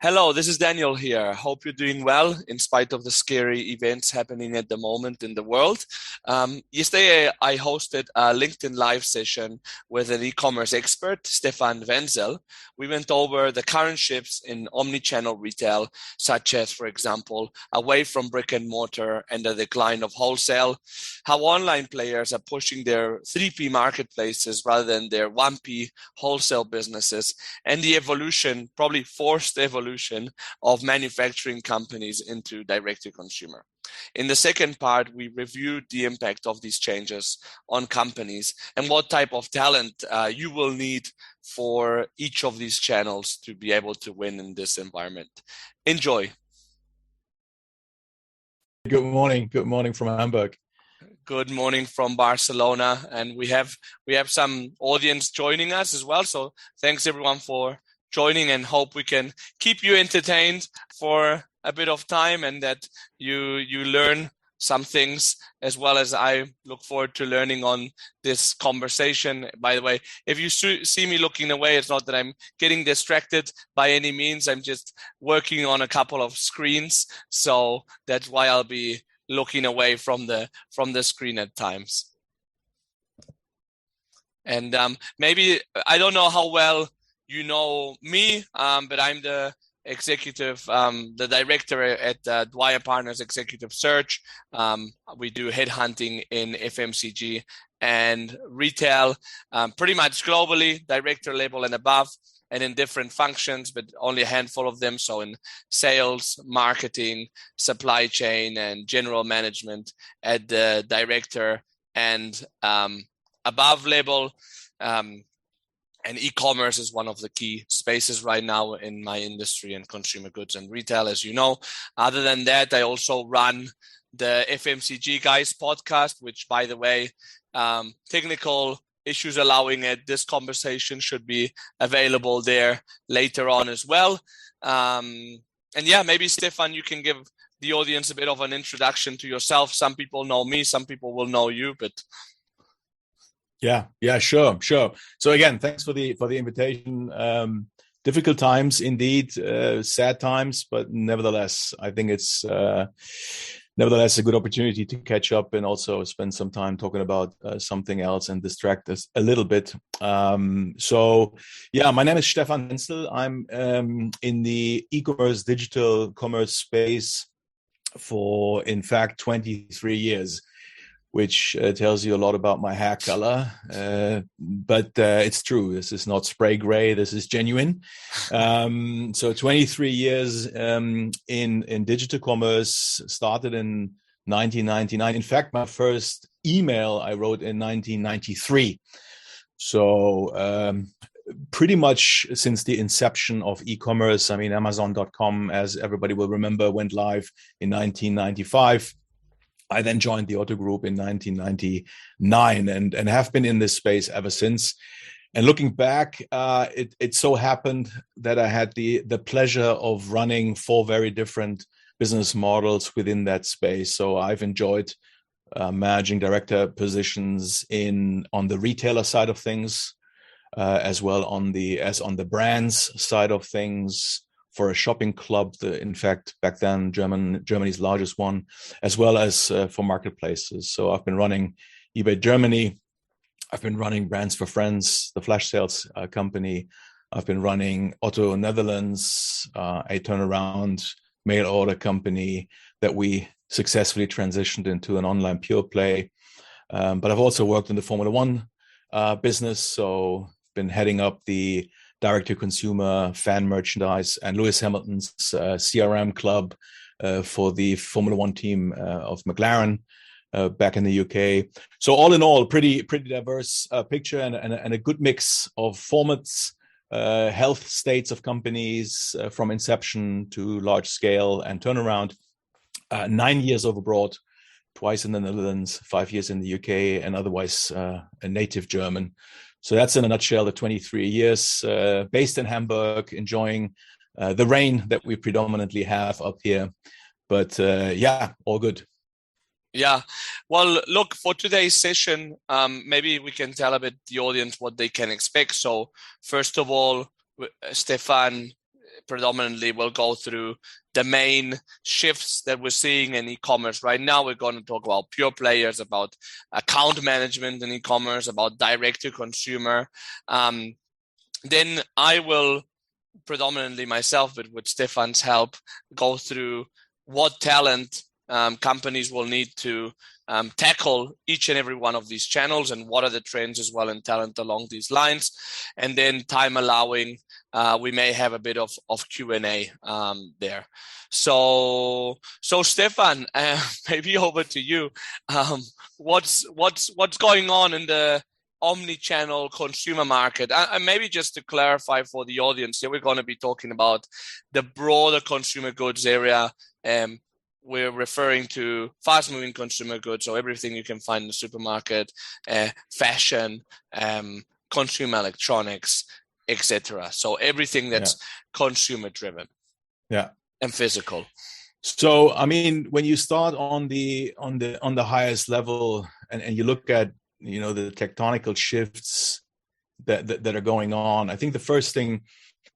Hello, this is Daniel here. Hope you're doing well in spite of the scary events happening at the moment in the world. Yesterday, I hosted a LinkedIn live session with an e-commerce expert, Stefan Wenzel. We went over the current shifts in omni-channel retail, such as, for example, away from brick and mortar and the decline of wholesale, how online players are pushing their 3P marketplaces rather than their 1P wholesale businesses, and the evolution, probably forced evolution, of manufacturing companies into direct-to-consumer. In the second part, we reviewed the impact of these changes on companies and what type of talent you will need for each of these channels to be able to win in this environment. Enjoy. Good morning. Good morning from Hamburg. Good morning from Barcelona, and we have some audience joining us as well. So thanks everyone for joining, and hope we can keep you entertained for a bit of time, and that you learn some things as well as I look forward to learning on this conversation. By the way, if you see me looking away, it's not that I'm getting distracted by any means. I'm just working on a couple of screens, so that's why I'll be looking away from the screen at times. And maybe, I don't know how well you know me, but I'm the the director at Dwyer Partners Executive Search. We do headhunting in FMCG and retail, pretty much globally, director level and above, and in different functions, but only a handful of them. So in sales, marketing, supply chain, and general management at the director and above level. And e-commerce is one of the key spaces right now in my industry and consumer goods and retail, as you know. Other than that, I also run the FMCG Guys podcast, which, by the way, technical issues allowing it, this conversation should be available there later on as well. And yeah, maybe Stefan, you can give the audience a bit of an introduction to yourself. Some people know me, some people will know you, but Yeah, sure. So again, thanks for the invitation. Difficult times indeed, sad times, but nevertheless, I think it's nevertheless a good opportunity to catch up and also spend some time talking about something else and distract us a little bit. So yeah, my name is Stefan Wenzel. I'm in the e-commerce, digital commerce space for, in fact, 23 years. Which tells you a lot about my hair color. But it's true. This is not spray gray. This is genuine. So 23 years in digital commerce, started in 1999. In fact, my first email I wrote in 1993. So pretty much since the inception of e-commerce, I mean, Amazon.com, as everybody will remember, went live in 1995. I then joined the Otto Group in 1999 and have been in this space ever since. And looking back, it so happened that I had the pleasure of running 4 very different business models within that space. So I've enjoyed managing director positions on the retailer side of things, as well on the brands side of things, for a shopping club, in fact, back then, Germany's largest one, as well as for marketplaces. So I've been running eBay Germany. I've been running Brands for Friends, the flash sales company. I've been running Otto Netherlands, a turnaround mail order company that we successfully transitioned into an online pure play. But I've also worked in the Formula One business. So been heading up the direct-to-consumer fan merchandise and Lewis Hamilton's CRM club for the Formula One team of McLaren back in the UK. So all in all, pretty diverse picture and a good mix of formats, health states of companies from inception to large scale and turnaround. 9 years abroad, twice in the Netherlands, 5 years in the UK, and otherwise a native German. So that's in a nutshell the 23 years, based in Hamburg, enjoying the rain that we predominantly have up here. But yeah, all good. Yeah. Well, look, for today's session, maybe we can tell a bit the audience what they can expect. So first of all, Stefan, predominantly will go through the main shifts that we're seeing in e-commerce right now. We're going to talk about pure players, about account management in e-commerce, about direct to consumer. Then I will predominantly myself, but with Stefan's help, go through what talent companies will need to tackle each and every one of these channels, and what are the trends as well in talent along these lines. And then, time allowing, we may have a bit of Q&A there. So Stefan, maybe over to you. What's going on in the omni-channel consumer market? And maybe just to clarify for the audience here, we're going to be talking about the broader consumer goods area. We're referring to fast-moving consumer goods, so everything you can find in the supermarket, fashion, consumer electronics, etc. So everything that's consumer-driven, and physical. So, I mean, when you start on the highest level, and you look at the tectonical shifts that are going on, I think the first thing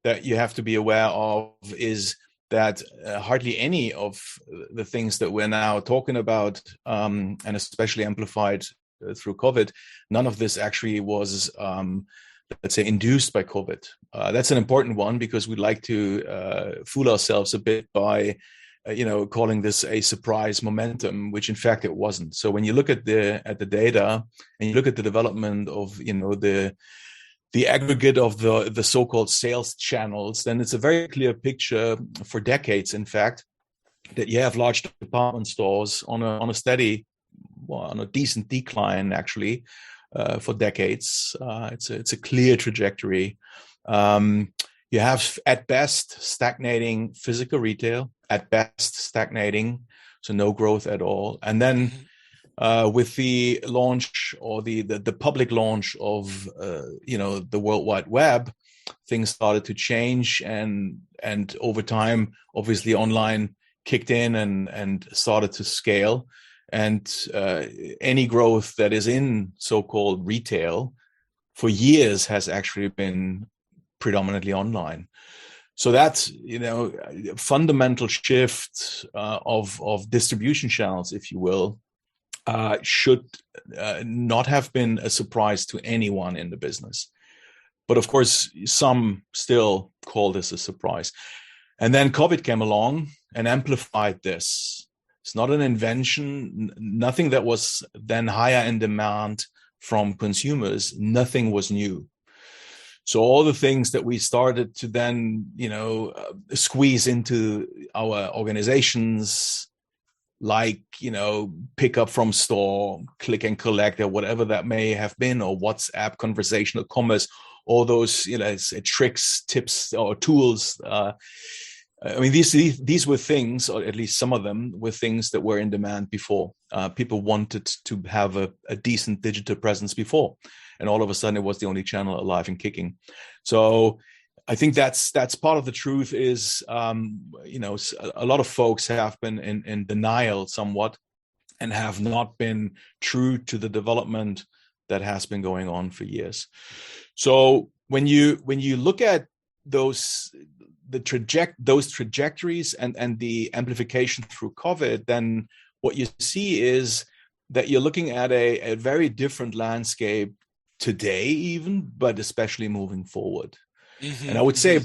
that you have to be aware of is that hardly any of the things that we're now talking about, and especially amplified through COVID, none of this actually was, let's say, induced by COVID. That's an important one, because we like to fool ourselves a bit by, calling this a surprise momentum, which in fact it wasn't. So when you look at the data and you look at the development of, the aggregate of the so-called sales channels, then it's a very clear picture for decades, in fact, that you have large department stores on a decent decline, actually, for decades. It's a clear trajectory. You have, at best, stagnating physical retail, so no growth at all. And then with the launch, or the public launch of the World Wide Web, things started to change, and over time, obviously, online kicked in and started to scale. And any growth that is in so-called retail for years has actually been predominantly online. So that's fundamental shift of distribution channels, if you will. Should not have been a surprise to anyone in the business. But of course, some still call this a surprise. And then COVID came along and amplified this. It's not an invention. Nothing that was then higher in demand from consumers, nothing was new. So all the things that we started to then, squeeze into our organizations, like, pick up from store, click and collect, or whatever that may have been, or WhatsApp, conversational commerce, all those, tricks, tips, or tools. These were things, or at least some of them were things that were in demand before. People wanted to have a decent digital presence before, and all of a sudden it was the only channel alive and kicking. So I think that's part of the truth is, a lot of folks have been in denial somewhat, and have not been true to the development that has been going on for years. So when you look at those trajectories and the amplification through COVID, then what you see is that you're looking at a very different landscape today, even, but especially moving forward. Mm-hmm. And I would say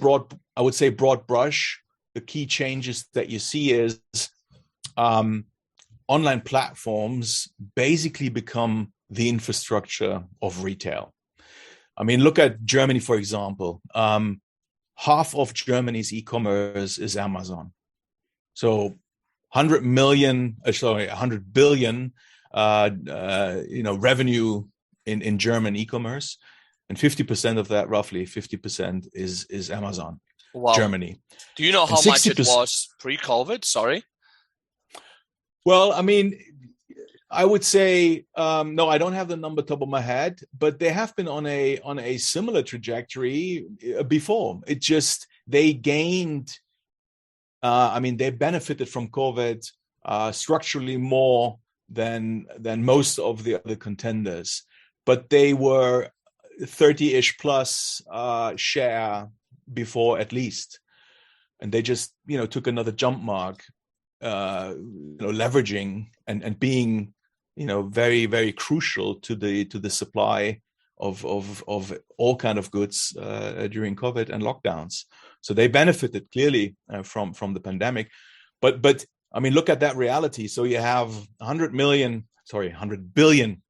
broad brush, the key changes that you see is online platforms basically become the infrastructure of retail. I mean, look at Germany, for example. Half of Germany's e-commerce is Amazon. So 100 billion, revenue in German e-commerce. And 50% of that, roughly 50%, is Amazon. Wow. Germany. Do you know how much it was pre-COVID? Sorry. Well, I mean, I would say no. I don't have the number top of my head, but they have been on a similar trajectory before. It just they gained. They benefited from COVID structurally more than most of the other contenders, but they were 30-ish plus share before, at least. and they just, took another jump mark, leveraging and being, very, very crucial to the supply of all kind of goods during COVID and lockdowns. So they benefited clearly from the pandemic. But I mean, look at that reality. So you have 100 billion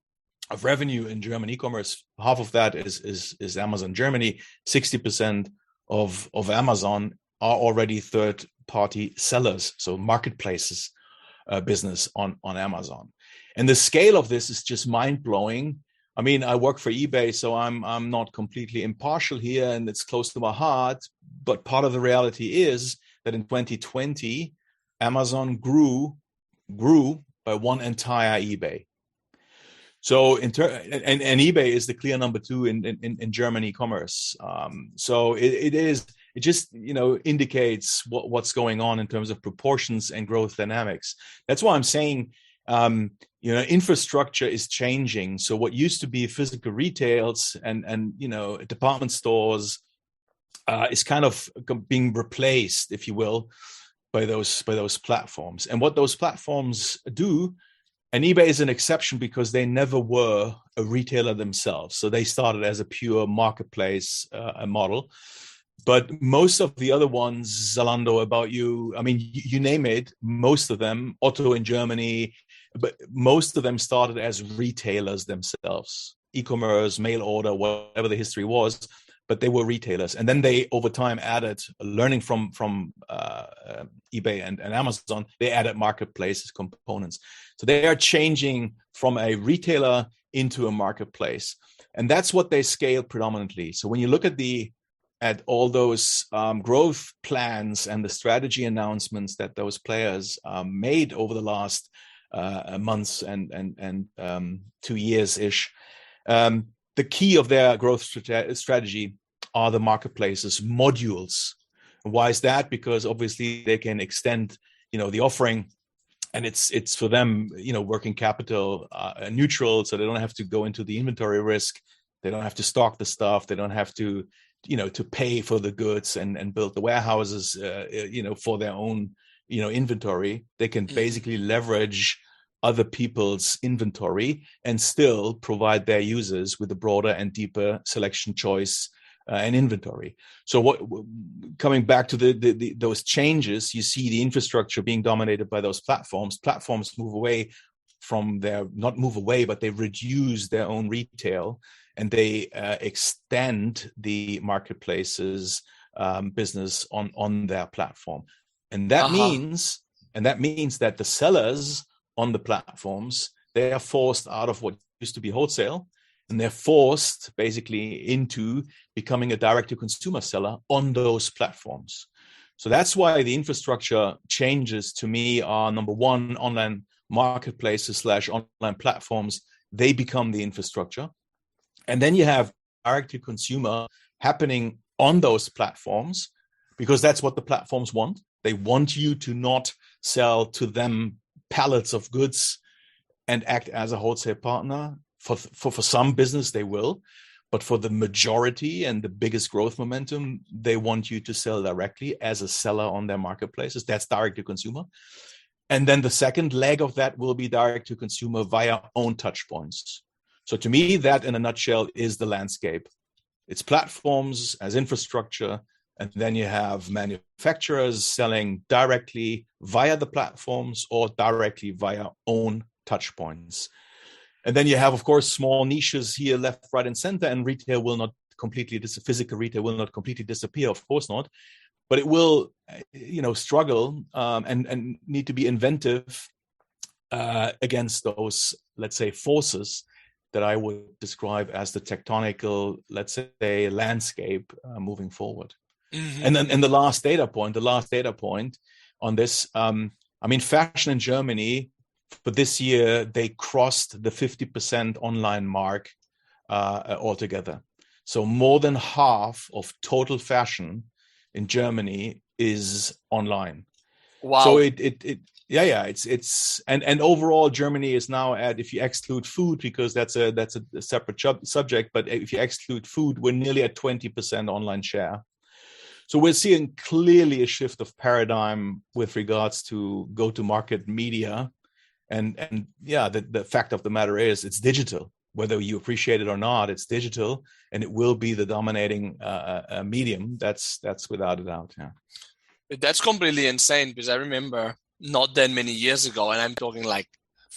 of revenue in German e-commerce. Half of that is Amazon Germany. 60% of Amazon are already third-party sellers, so marketplaces business on Amazon. And the scale of this is just mind-blowing. I mean, I work for eBay, so I'm not completely impartial here, and it's close to my heart. But part of the reality is that in 2020, Amazon grew by one entire eBay. So and eBay is the clear number 2 in German e-commerce. So it just indicates what's going on in terms of proportions and growth dynamics. That's why I'm saying infrastructure is changing. So what used to be physical retails and department stores is kind of being replaced, if you will, by those platforms. And what those platforms do, and eBay is an exception because they never were a retailer themselves. So they started as a pure marketplace model. But most of the other ones, Zalando, About You, I mean, you name it, most of them, Otto in Germany, but most of them started as retailers themselves, e-commerce, mail order, whatever the history was, but they were retailers. And then they, over time, added, learning from eBay and Amazon, they added marketplaces components. So they are changing from a retailer into a marketplace. And that's what they scale predominantly. So when you look at all those growth plans and the strategy announcements that those players made over the last months and 2 years-ish, the key of their growth strategy are the marketplaces modules. Why is that? Because obviously they can extend, the offering, and it's for them, working capital neutral, so they don't have to go into the inventory risk. They don't have to stock the stuff. They don't have to, to pay for the goods and build the warehouses, for their own, inventory. They can basically leverage other people's inventory and still provide their users with a broader and deeper selection, choice, and inventory. So coming back to those changes, you see the infrastructure being dominated by those platforms. Platforms but they reduce their own retail, and they extend the marketplace's business on their platform. And that means that the sellers on the platforms, they are forced out of what used to be wholesale, and they're forced basically into becoming a direct-to-consumer seller on those platforms. So that's why the infrastructure changes to me are, number one, online marketplaces / online platforms. They become the infrastructure. And then you have direct-to-consumer happening on those platforms, because that's what the platforms want. They want you to not sell to them pallets of goods and act as a wholesale partner. For some business, they will. But for the majority and the biggest growth momentum, they want you to sell directly as a seller on their marketplaces. That's direct-to-consumer. And then the second leg of that will be direct-to-consumer via own touch points. So to me, that in a nutshell is the landscape. It's platforms as infrastructure, and then you have manufacturers selling directly via the platforms or directly via own touch points. And then you have, of course, small niches here, left, right, and center, and retail will not completely physical retail will not completely disappear, of course not, but it will, struggle and need to be inventive against those, let's say, forces that I would describe as the tectonical, let's say, landscape moving forward. Mm-hmm. And then the last data point on this, fashion in Germany, for this year, they crossed the 50% online mark altogether. So more than half of total fashion in Germany is online. Wow. So it's and overall Germany is now at, if you exclude food, because that's a separate subject, but if you exclude food, we're nearly at 20% online share. So we're seeing clearly a shift of paradigm with regards to go-to-market media. And yeah, the fact of the matter is it's digital. Whether you appreciate it or not, it's digital, and it will be the dominating medium. That's without a doubt. Yeah. That's completely insane, because I remember not that many years ago, and I'm talking like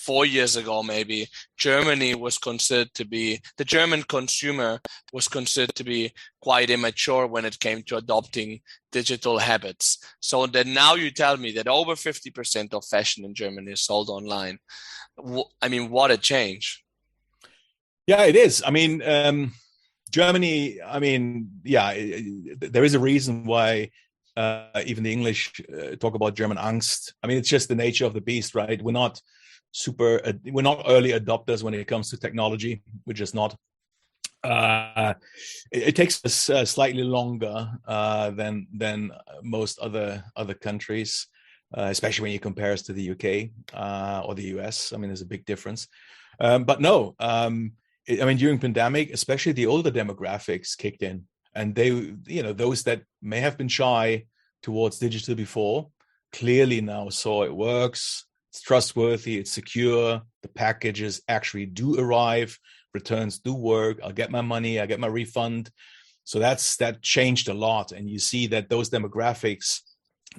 4 years ago maybe, Germany was considered to be, the German consumer was considered to be quite immature when it came to adopting digital habits. So that now you tell me that over 50% of fashion in Germany is sold online. I mean, what a change. Yeah, it is. I mean, Germany, I mean, yeah, there is a reason why even the English talk about German Angst. I mean, it's just the nature of the beast, right? We're not early adopters when it comes to technology. We're just not. It takes us slightly longer than most other countries, especially when you compare us to the UK or the US. I mean, there's a big difference. But no, I mean, during pandemic, especially the older demographics kicked in, and they, those that may have been shy towards digital before, clearly now saw it works. It's trustworthy, it's secure. The packages actually do arrive, returns do work. I'll get my money, I get my refund. So that changed a lot, and you see that those demographics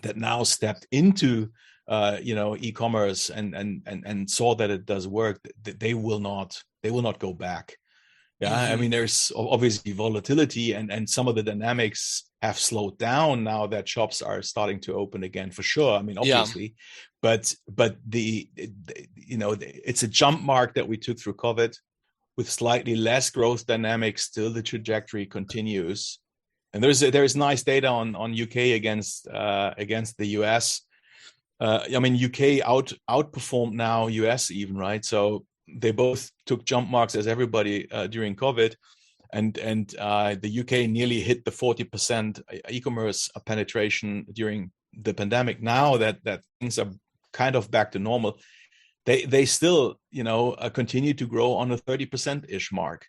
that now stepped into e-commerce and saw that it does work, they will not go back. Yeah, I mean, there's obviously volatility, and some of the dynamics have slowed down now that shops are starting to open again, for sure. I mean, obviously, but it's a jump mark that we took through COVID with slightly less growth dynamics. Still, the trajectory continues, and there is nice data on UK against the US. I mean, UK outperformed now US even, right? So they both took jump marks as everybody during COVID, and the UK nearly hit the 40% e-commerce penetration during the pandemic. Now that things are kind of back to normal, they still continue to grow on a 30% ish mark.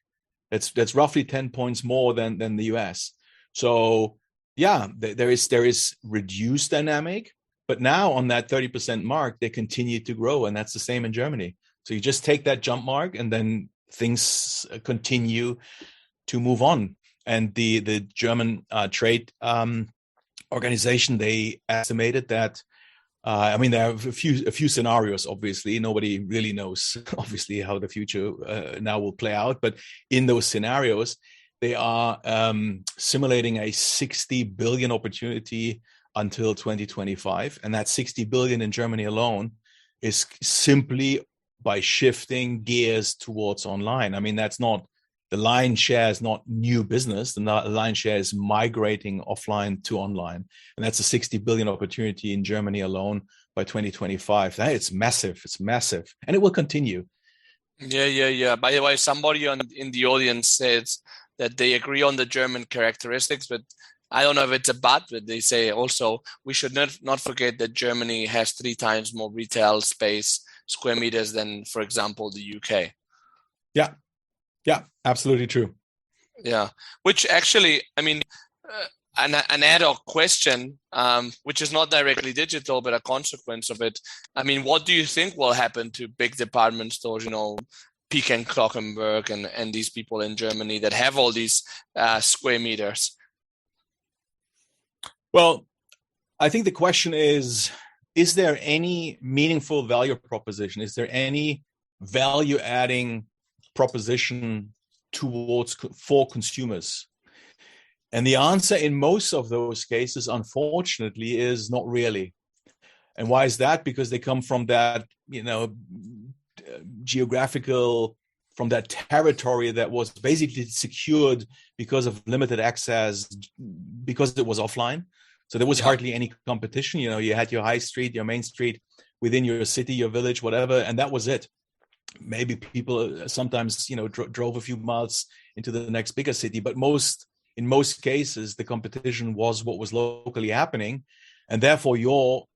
That's roughly 10 points more than the US. So yeah, there is reduced dynamic, but now on that 30% mark, they continue to grow, and that's the same in Germany. So you just take that jump mark, and then things continue to move on. And the German trade organization, they estimated that. I mean, there are a few scenarios. Obviously, nobody really knows, obviously, how the future now will play out. But in those scenarios, they are simulating a 60 billion opportunity until 2025, and that 60 billion in Germany alone is simply by shifting gears towards online. I mean, that's not, the lion's share is not new business. The lion's share is migrating offline to online. And that's a 60 billion opportunity in Germany alone by 2025. It's massive. It's massive. And it will continue. Yeah. By the way, somebody in the audience says that they agree on the German characteristics, but I don't know if it's a but they say also we should not forget that Germany has 3 times more retail space, square meters, than, for example, the UK. Yeah, absolutely true. Yeah, which actually, I mean, an ad hoc question, which is not directly digital, but a consequence of it. I mean, what do you think will happen to big department stores, Peek and Clockenberg and these people in Germany that have all these square meters? Well, I think the question is there any meaningful value proposition? Is there any value adding proposition for consumers? And the answer in most of those cases, unfortunately, is not really. And why is that? Because they come from that, geographical, from that territory that was basically secured because of limited access, because it was offline. So there was hardly any competition. You had your high street, your main street within your city, your village, whatever, and that was it. Maybe people sometimes, drove a few miles into the next bigger city, but in most cases, the competition was what was locally happening, and therefore your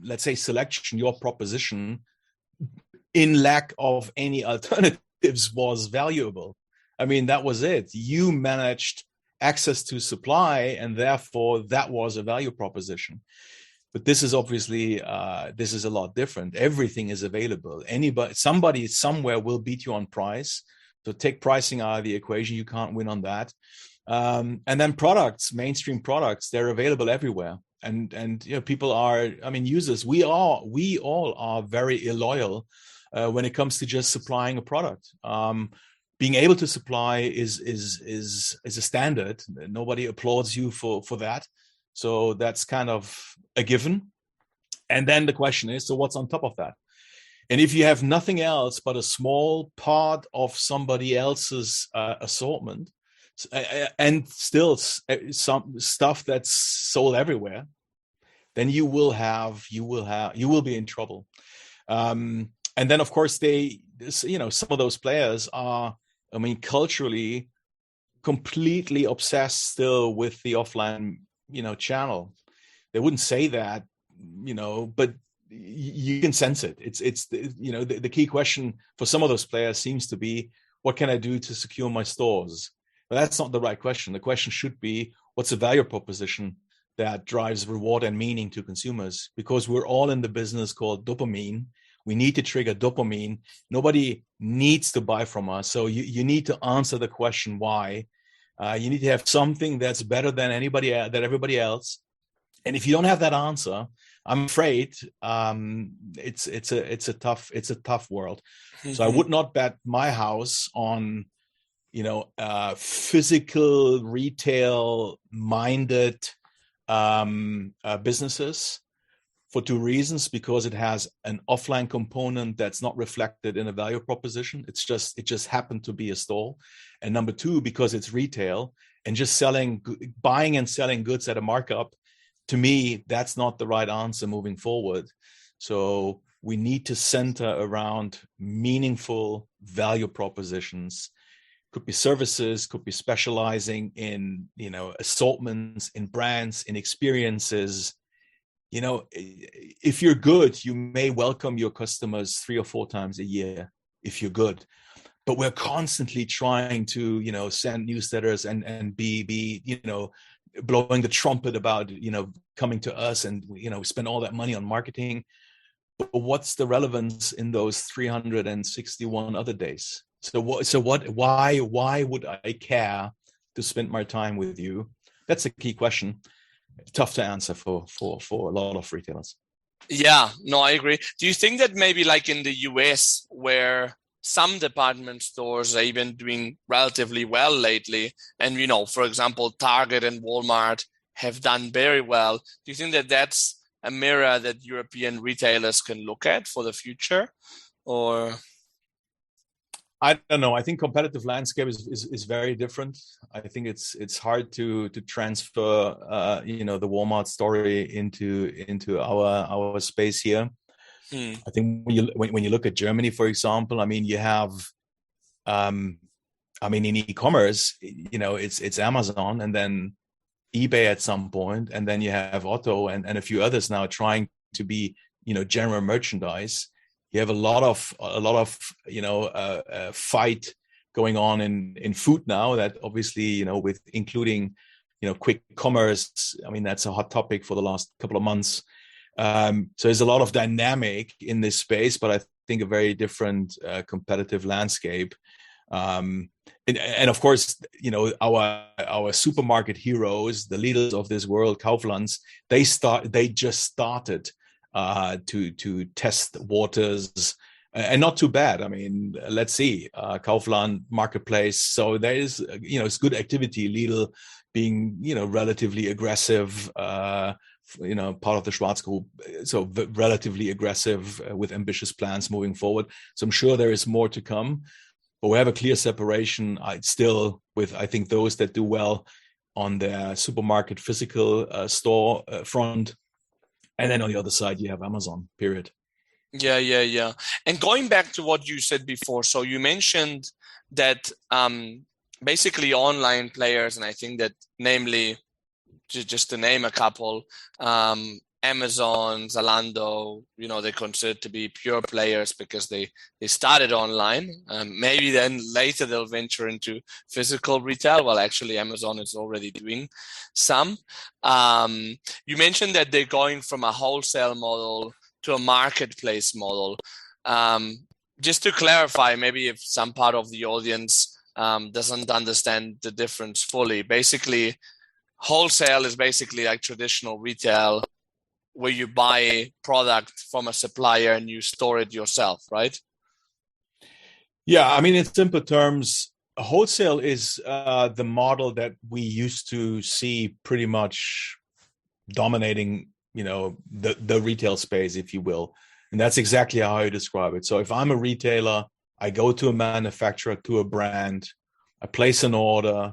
let's say selection, your proposition, in lack of any alternatives, was valuable. I mean, that was it. You managed access to supply, and therefore that was a value proposition. But this is obviously this is a lot different. Everything is available. Somebody somewhere will beat you on price. So take pricing out of the equation. You can't win on that. And then products, mainstream products, they're available everywhere. And people are, users. We all are very illoyal when it comes to just supplying a product. Being able to supply is a standard. Nobody applauds you for that. So that's kind of a given. And then the question is, so what's on top of that? And if you have nothing else but a small part of somebody else's assortment, and still some stuff that's sold everywhere, then you will be in trouble. And then of course some of those players are, culturally completely obsessed still with the offline channel. They wouldn't say that, but you can sense it. It's the key question for some of those players seems to be, what can I do to secure my stores? But that's not the right question. The question should be, what's the value proposition that drives reward and meaning to consumers? Because we're all in the business called dopamine. We need to trigger dopamine. Nobody needs to buy from us. So you need to answer the question why. You need to have something that's better than everybody else. And if you don't have that answer, I'm afraid it's a tough world. Mm-hmm. So I would not bet my house on physical retail minded businesses, for two reasons: because it has an offline component that's not reflected in a value proposition. It just happened to be a store. And number two, because it's retail and just buying and selling goods at a markup. To me, that's not the right answer moving forward. So we need to center around meaningful value propositions. Could be services, could be specializing in, assortments, in brands, in experiences. If you're good, you may welcome your customers 3 or 4 times a year if you're good. But we're constantly trying to, send newsletters and be blowing the trumpet about, coming to us and, spend all that money on marketing. But what's the relevance in those 361 other days? Why would I care to spend my time with you? That's a key question. Tough to answer for a lot of retailers. Yeah, no, I agree. Do you think that maybe like in the US, where some department stores are even doing relatively well lately, and for example, Target and Walmart have done very well, do you think that that's a mirror that European retailers can look at for the future? Or I don't know. I think competitive landscape is very different. I think it's hard to transfer the Walmart story into our space here. I think when you look at Germany, for example, you have in e-commerce, it's Amazon and then eBay at some point, and then you have Otto and a few others now trying to be general merchandise. You have a lot of fight going on in food now, that obviously with including quick commerce. That's a hot topic for the last couple of months. So there's a lot of dynamic in this space, but I think a very different competitive landscape. And of course, our supermarket heroes, the leaders of this world, Kauflands, they just started to test waters, and not too bad. Let's see, Kaufland marketplace. So there is, it's good activity. Lidl being, relatively aggressive, part of the Schwarz Group, so relatively aggressive with ambitious plans moving forward. So I'm sure there is more to come, but we have a clear separation still with, I think, those that do well on their supermarket physical store front. And then on the other side, you have Amazon, period. Yeah. And going back to what you said before, so you mentioned that basically online players, and I think that namely, just to name a couple, Amazon, Zalando, they're considered to be pure players because they started online. Maybe then later they'll venture into physical retail. Well, actually, Amazon is already doing some. You mentioned that they're going from a wholesale model to a marketplace model. Just to clarify, maybe if some part of the audience doesn't understand the difference fully, basically, wholesale is basically like traditional retail where you buy product from a supplier and you store it yourself, right? Yeah, I mean, in simple terms, wholesale is the model that we used to see pretty much dominating, the retail space, if you will. And that's exactly how I describe it. So if I'm a retailer, I go to a manufacturer, to a brand, I place an order.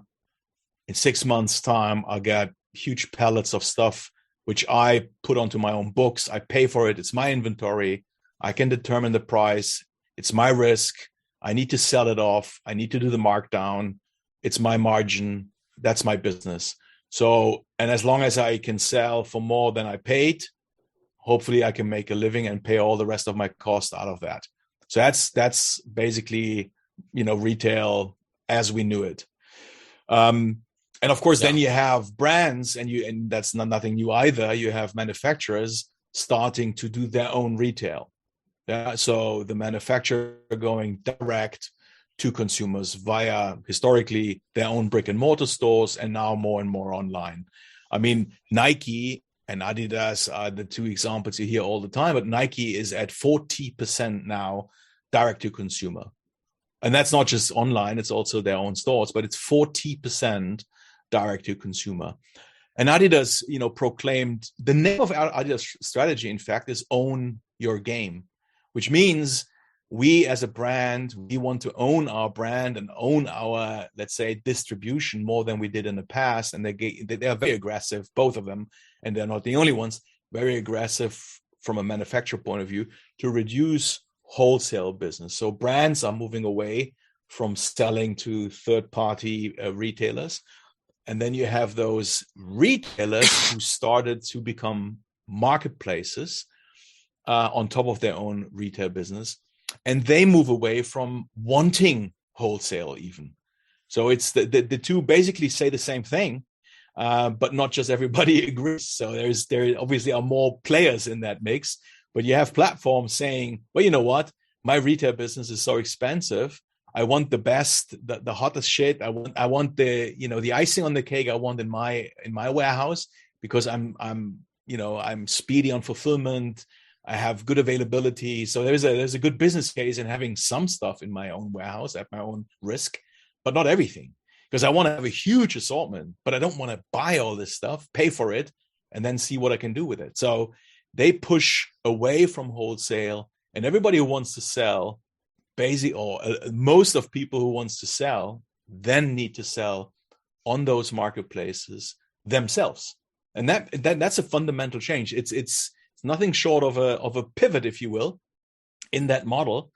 In 6 months' time, I get huge pallets of stuff which I put onto my own books. I pay for it. It's my inventory. I can determine the price. It's my risk. I need to sell it off. I need to do the markdown. It's my margin. That's my business. So, and as long as I can sell for more than I paid, hopefully I can make a living and pay all the rest of my cost out of that. So that's basically, retail as we knew it. And of course, then you have brands, and that's nothing new either. You have manufacturers starting to do their own retail. Yeah, so the manufacturer going direct to consumers via historically their own brick and mortar stores, and now more and more online. I mean, Nike and Adidas are the two examples you hear all the time, but Nike is at 40% now direct to consumer. And that's not just online, it's also their own stores, but it's 40% direct to consumer. And Adidas, proclaimed the name of Adidas strategy, in fact, is own your game, which means we as a brand, we want to own our brand and own our, let's say, distribution more than we did in the past. And they are very aggressive, both of them, and they're not the only ones, very aggressive from a manufacturer point of view to reduce wholesale business. So brands are moving away from selling to third-party retailers. And then you have those retailers who started to become marketplaces on top of their own retail business. And they move away from wanting wholesale even. So it's the two basically say the same thing, but not just everybody agrees. So there obviously are more players in that mix, but you have platforms saying, well, you know what? My retail business is so expensive. I want the best, the hottest shit. I want the, the icing on the cake I want in my warehouse because I'm speedy on fulfillment. I have good availability. So there's a good business case in having some stuff in my own warehouse at my own risk, but not everything, because I want to have a huge assortment, but I don't want to buy all this stuff, pay for it, and then see what I can do with it. So they push away from wholesale, and everybody who wants to sell, basically, or most of people who wants to sell, then need to sell on those marketplaces themselves, and that's a fundamental change. It's nothing short of a pivot, if you will, in that model,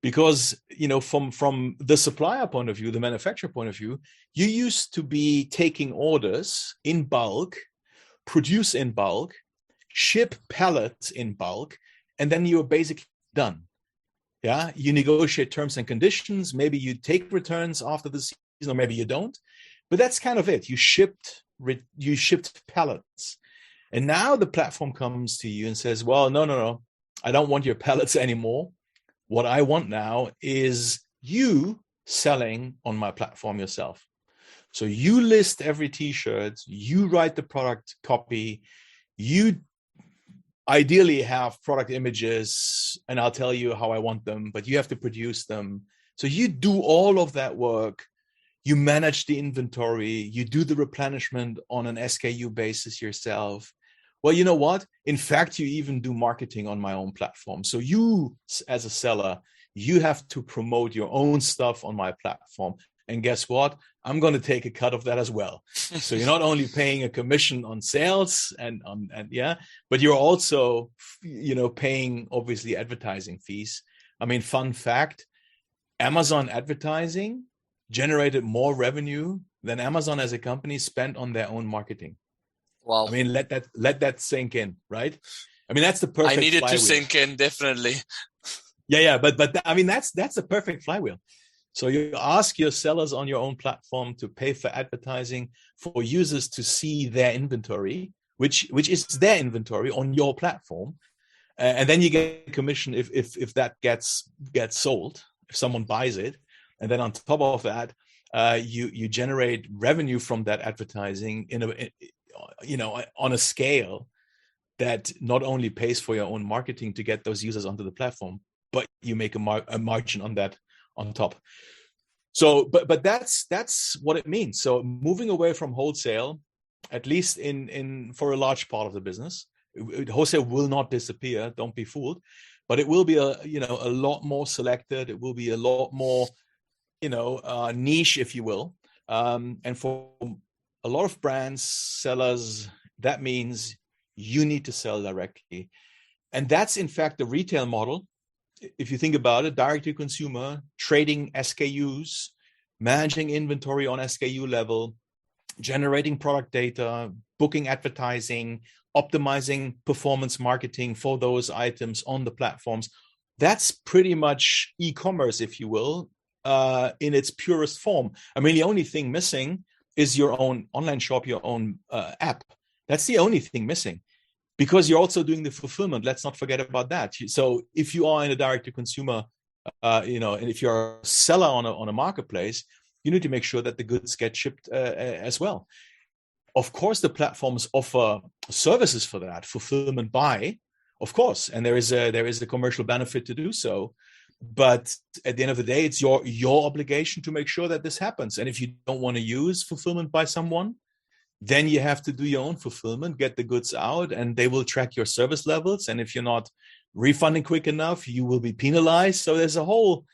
because from the supplier point of view, the manufacturer point of view, you used to be taking orders in bulk, produce in bulk, ship pallets in bulk, and then you're basically done. Yeah, you negotiate terms and conditions. Maybe you take returns after the season, or maybe you don't. But that's kind of it. You shipped pallets. And now the platform comes to you and says, well, no, I don't want your pallets anymore. What I want now is you selling on my platform yourself. So you list every t-shirt, you write the product copy, you ideally have product images, and I'll tell you how I want them, but you have to produce them. So you do all of that work. You manage the inventory, you do the replenishment on an SKU basis yourself. Well, you know what? In fact, you even do marketing on my own platform. So you, as a seller, you have to promote your own stuff on my platform. And guess what? I'm going to take a cut of that as well. So you're not only paying a commission on sales but you're also, paying obviously advertising fees. I mean, fun fact, Amazon advertising generated more revenue than Amazon as a company spent on their own marketing. Wow. I mean, let that sink in, right? I mean, that's the perfect I needed flywheel. to sink in, definitely. Yeah, but I mean, that's the perfect flywheel. So you ask your sellers on your own platform to pay for advertising for users to see their inventory, which is their inventory on your platform, and then you get a commission if that gets sold, if someone buys it, and then on top of that, you generate revenue from that advertising on a scale that not only pays for your own marketing to get those users onto the platform, but you make a margin on that on top. So, but that's what it means. So moving away from wholesale, at least in for a large part of the business, wholesale will not disappear. Don't be fooled, but it will be a lot more selected. It will be a lot more niche, if you will. And for a lot of brands, sellers, that means you need to sell directly, and that's in fact the retail model. If you think about it, direct to consumer, trading SKUs, managing inventory on SKU level, generating product data, booking advertising, optimizing performance marketing for those items on the platforms. That's pretty much e-commerce, if you will, in its purest form. I mean, the only thing missing is your own online shop, your own app. That's the only thing missing, because you're also doing the fulfillment. Let's not forget about that. So if you are in a direct to consumer, and if you're a seller on a marketplace, you need to make sure that the goods get shipped as well. Of course, the platforms offer services for that, fulfillment by, of course, and there is a commercial benefit to do so. But at the end of the day, it's your obligation to make sure that this happens. And if you don't want to use fulfillment by someone, then you have to do your own fulfillment, get the goods out, and they will track your service levels. And if you're not refunding quick enough, you will be penalized. So there's a whole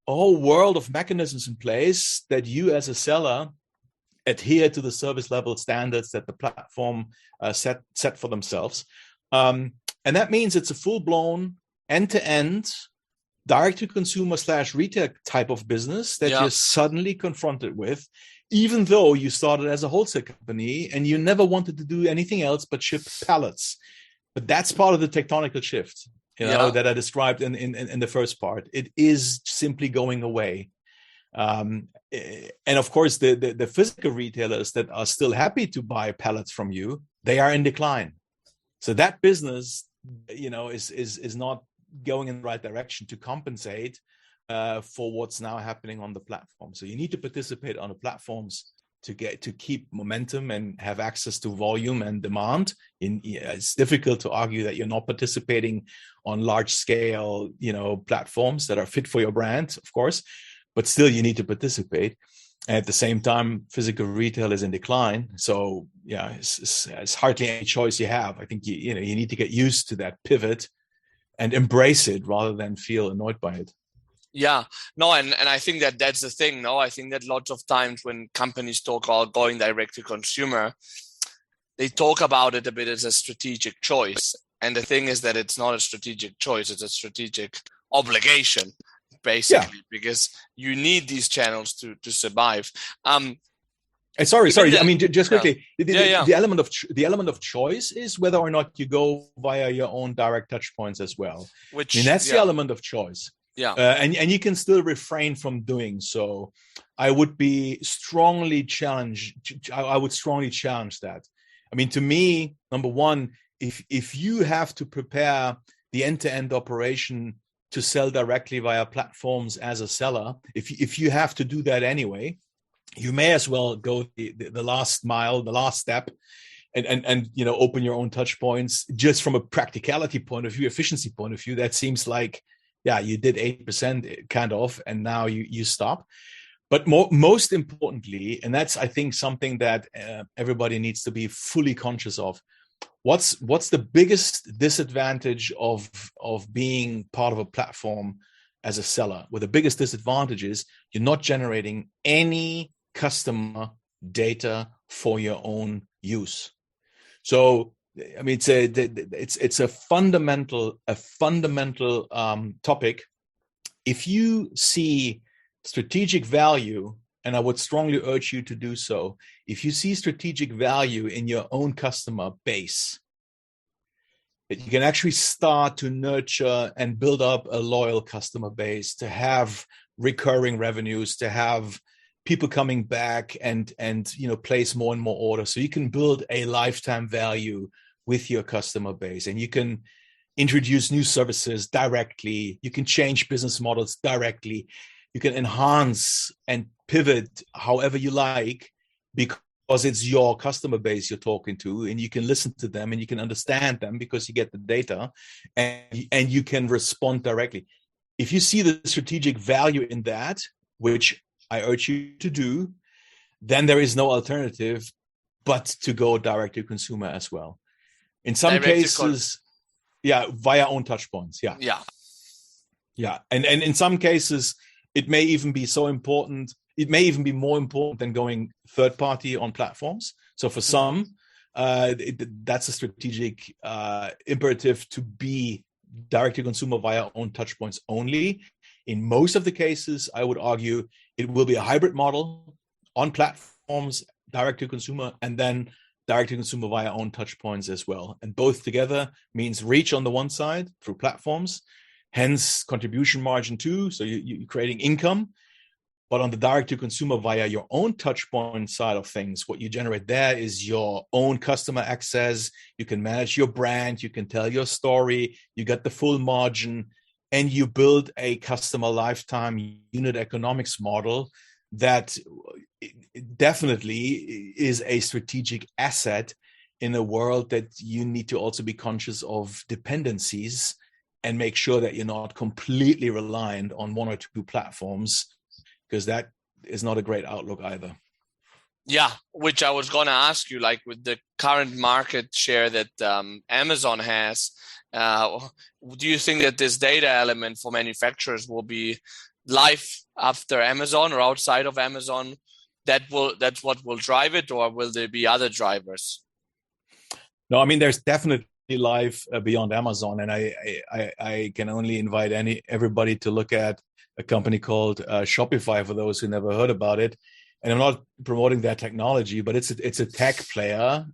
world of mechanisms in place that you as a seller adhere to the service level standards that the platform set for themselves. And that means it's a full-blown end-to-end direct-to-consumer / retail type of business that you're suddenly confronted with, even though you started as a wholesale company and you never wanted to do anything else but ship pallets. But that's part of the tectonical shift, that I described in the first part. It is simply going away. And of course, the physical retailers that are still happy to buy pallets from you, they are in decline. So that business, is not going in the right direction to compensate for what's now happening on the platform. So you need to participate on the platforms to keep momentum and have access to volume and demand. It's difficult to argue that you're not participating on large scale, platforms that are fit for your brand, of course, but still you need to participate. And at the same time, physical retail is in decline. So it's hardly any choice you have. I think you need to get used to that pivot and embrace it rather than feel annoyed by it. Yeah, no, and I think that's the thing. No, I think that lots of times when companies talk about going direct to consumer, they talk about it a bit as a strategic choice. And the thing is that it's not a strategic choice; it's a strategic obligation, basically, because you need these channels to survive. Sorry. I mean, just quickly, the element of choice is whether or not you go via your own direct touch points as well. That's the element of choice. Yeah. And you can still refrain from doing so. I would strongly challenge that. I mean, to me, number one, if you have to prepare the end-to-end operation to sell directly via platforms as a seller, if you have to do that anyway, you may as well go the last mile, the last step, and open your own touch points. Just from a practicality point of view, efficiency point of view, that seems like, you did 8% kind of, and now you stop. But most importantly, and that's, I think, something that everybody needs to be fully conscious of. What's the biggest disadvantage of being part of a platform as a seller? Well, the biggest disadvantage is you're not generating any customer data for your own use. So, I mean, it's a fundamental topic. If you see strategic value and I would strongly urge you to do so, if you see strategic value in your own customer base, that you can actually start to nurture and build up a loyal customer base, to have recurring revenues, to have people coming back and place more and more orders, so you can build a lifetime value with your customer base, and you can introduce new services directly, you can change business models directly, you can enhance and pivot however you like, because it's your customer base you're talking to, and you can listen to them and you can understand them because you get the data, and you can respond directly. If you see the strategic value in that, which I urge you to do, then there is no alternative but to go direct to consumer as well. In some cases, via own touch points. Yeah. And in some cases, it may even be so important. It may even be more important than going third party on platforms. So for some, that's a strategic imperative to be direct to consumer via own touch points only. In most of the cases, I would argue it will be a hybrid model on platforms, direct to consumer, and then direct to consumer via own touch points as well. And both together means reach on the one side through platforms, hence contribution margin too. So you're creating income. But on the direct to consumer via your own touch point side of things, what you generate there is your own customer access. You can manage your brand, you can tell your story, you get the full margin, and you build a customer lifetime unit economics model that definitely is a strategic asset in a world that you need to also be conscious of dependencies and make sure that you're not completely reliant on one or two platforms, because that is not a great outlook either. Yeah, which I was going to ask you, like with the current market share that Amazon has, do you think that this data element for manufacturers will be live after Amazon or outside of Amazon? That's what will drive it, or will there be other drivers? No, I mean, there's definitely life beyond Amazon, and I can only invite everybody to look at a company called Shopify, for those who never heard about it. And I'm not promoting their technology, but it's a tech player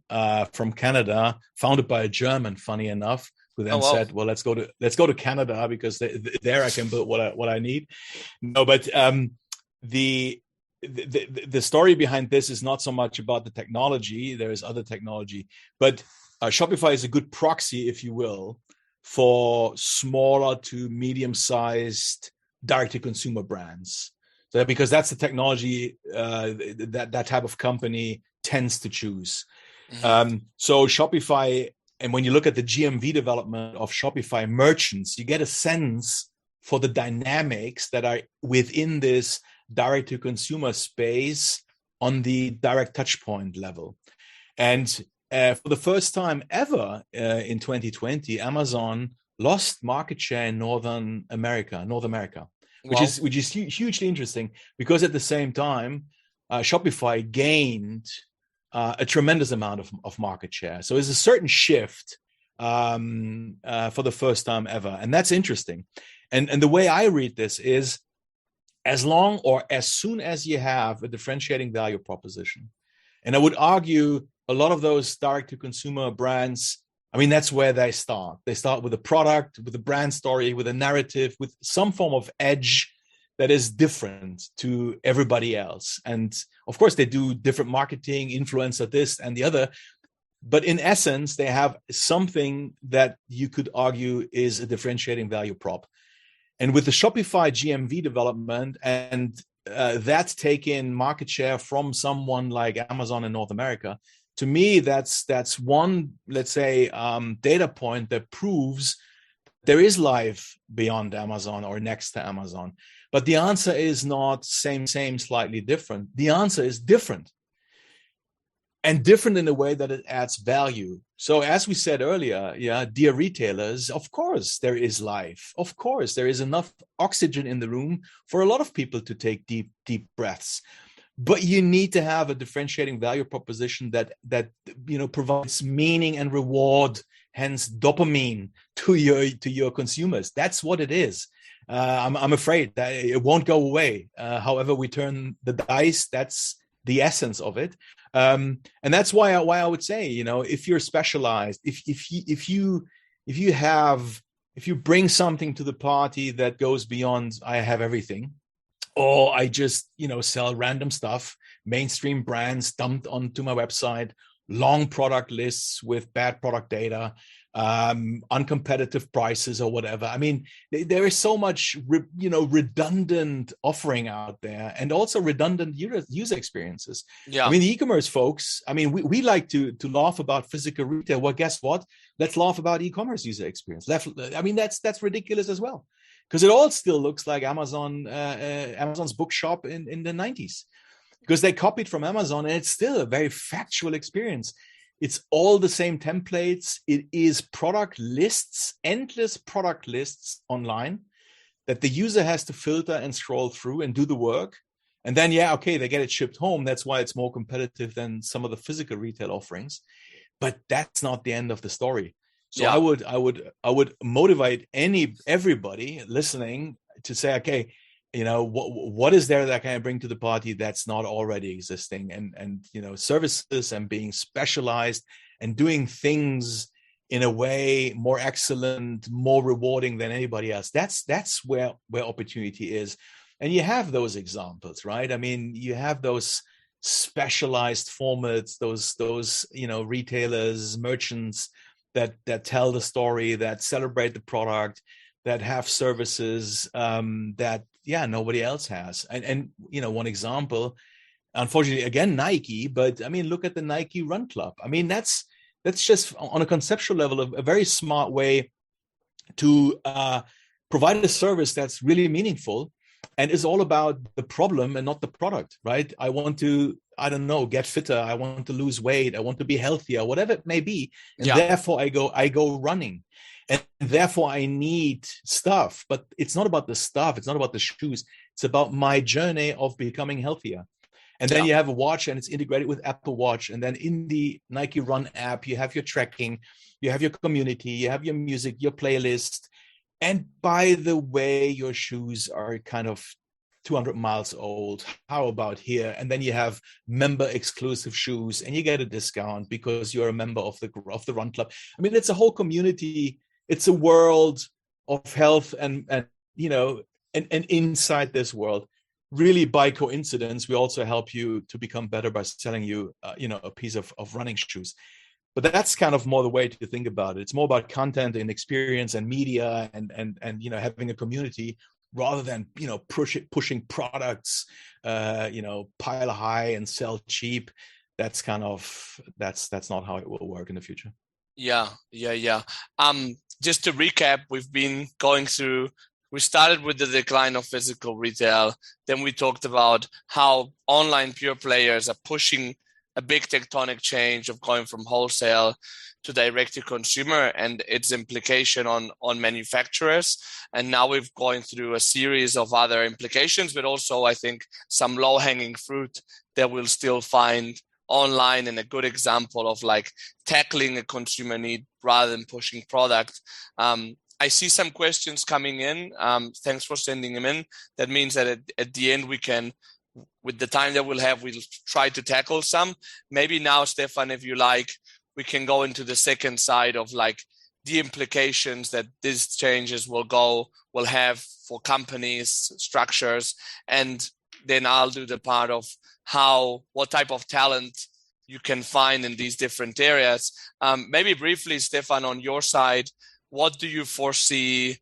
from Canada, founded by a German, funny enough, who then said, "Well, let's go to Canada because there I can build what I need." No, but the story behind this is not so much about the technology. There is other technology, but Shopify is a good proxy, if you will, for smaller to medium-sized direct-to-consumer brands. So because that's the technology that type of company tends to choose. Mm-hmm. So Shopify, and when you look at the GMV development of Shopify merchants, you get a sense for the dynamics that are within this direct-to-consumer space on the direct touchpoint level. And for the first time ever in 2020, Amazon lost market share in North America, which is hugely interesting, because at the same time, Shopify gained a tremendous amount of market share. So there's a certain shift for the first time ever, and that's interesting. And the way I read this is, as long or as soon as you have a differentiating value proposition, and I would argue a lot of those direct-to-consumer brands, I mean, that's where they start. They start with a product, with a brand story, with a narrative, with some form of edge that is different to everybody else. And of course, they do different marketing, influencer this and the other. But in essence, they have something that you could argue is a differentiating value prop. And with the Shopify GMV development and that's taking market share from someone like Amazon in North America, to me, that's one, let's say, data point that proves there is life beyond Amazon or next to Amazon. But the answer is not same, slightly different. The answer is different. And different in a way that it adds value. So as we said earlier, dear retailers, of course there is life. Of course there is enough oxygen in the room for a lot of people to take deep breaths. But you need to have a differentiating value proposition that provides meaning and reward, hence dopamine to your consumers. That's what it is. I'm afraid that it won't go away. However we turn the dice, that's the essence of it. And that's why I would say, if you're specialized, if you bring something to the party that goes beyond I have everything, or I just sell random stuff, mainstream brands dumped onto my website, long product lists with bad product data, uncompetitive prices or whatever. I mean, there is so much redundant offering out there, and also redundant user experiences. Yeah. I mean, the e-commerce folks, I mean, we like to laugh about physical retail. Well, guess what? Let's laugh about e-commerce user experience. I mean, that's ridiculous as well, because it all still looks like Amazon's bookshop in the 90s, because they copied from Amazon, and it's still a very factual experience. It's all the same templates. It is product lists, endless product lists online that the user has to filter and scroll through and do the work. And then, they get it shipped home. That's why it's more competitive than some of the physical retail offerings. But that's not the end of the story. So I would motivate everybody listening to say, okay, what is there that I can bring to the party that's not already existing, and services and being specialized and doing things in a way more excellent, more rewarding than anybody else. That's where opportunity is. And you have those examples, right? I mean, you have those specialized formats, those retailers, merchants that tell the story, that celebrate the product, that have services that nobody else has. And one example, unfortunately, again, Nike, but I mean, look at the Nike Run Club. I mean, that's just on a conceptual level a very smart way to provide a service that's really meaningful and is all about the problem and not the product, right? I want to, get fitter. I want to lose weight. I want to be healthier, whatever it may be. And therefore I go running. And therefore I need stuff, but it's not about the stuff. It's not about the shoes. It's about my journey of becoming healthier. And then you have a watch, and it's integrated with Apple Watch. And then in the Nike Run app, you have your tracking, you have your community, you have your music, your playlist. And by the way, your shoes are kind of 200 miles old. How about here? And then you have member exclusive shoes, and you get a discount because you're a member of the Run Club. I mean, it's a whole community. It's a world of health, and inside this world, really by coincidence, we also help you to become better by selling you, a piece of running shoes. But that's kind of more the way to think about it. It's more about content and experience and media and having a community rather than pushing products, pile high and sell cheap. That's that's not how it will work in the future. Yeah. Just to recap, we've been going through. We started with the decline of physical retail. Then we talked about how online pure players are pushing a big tectonic change of going from wholesale to direct to consumer and its implication on manufacturers. And now we've gone through a series of other implications, but also I think some low-hanging fruit that we'll still find online, and a good example of like tackling a consumer need rather than pushing product. I see some questions coming in. Thanks for sending them in. That means that at the end we can, with the time that we'll try to tackle some. Maybe now, Stefan, if you like, we can go into the second side of like the implications that these changes will have for companies, structures, and then I'll do the part of what type of talent you can find in these different areas. Maybe briefly, Stefan, on your side, what do you foresee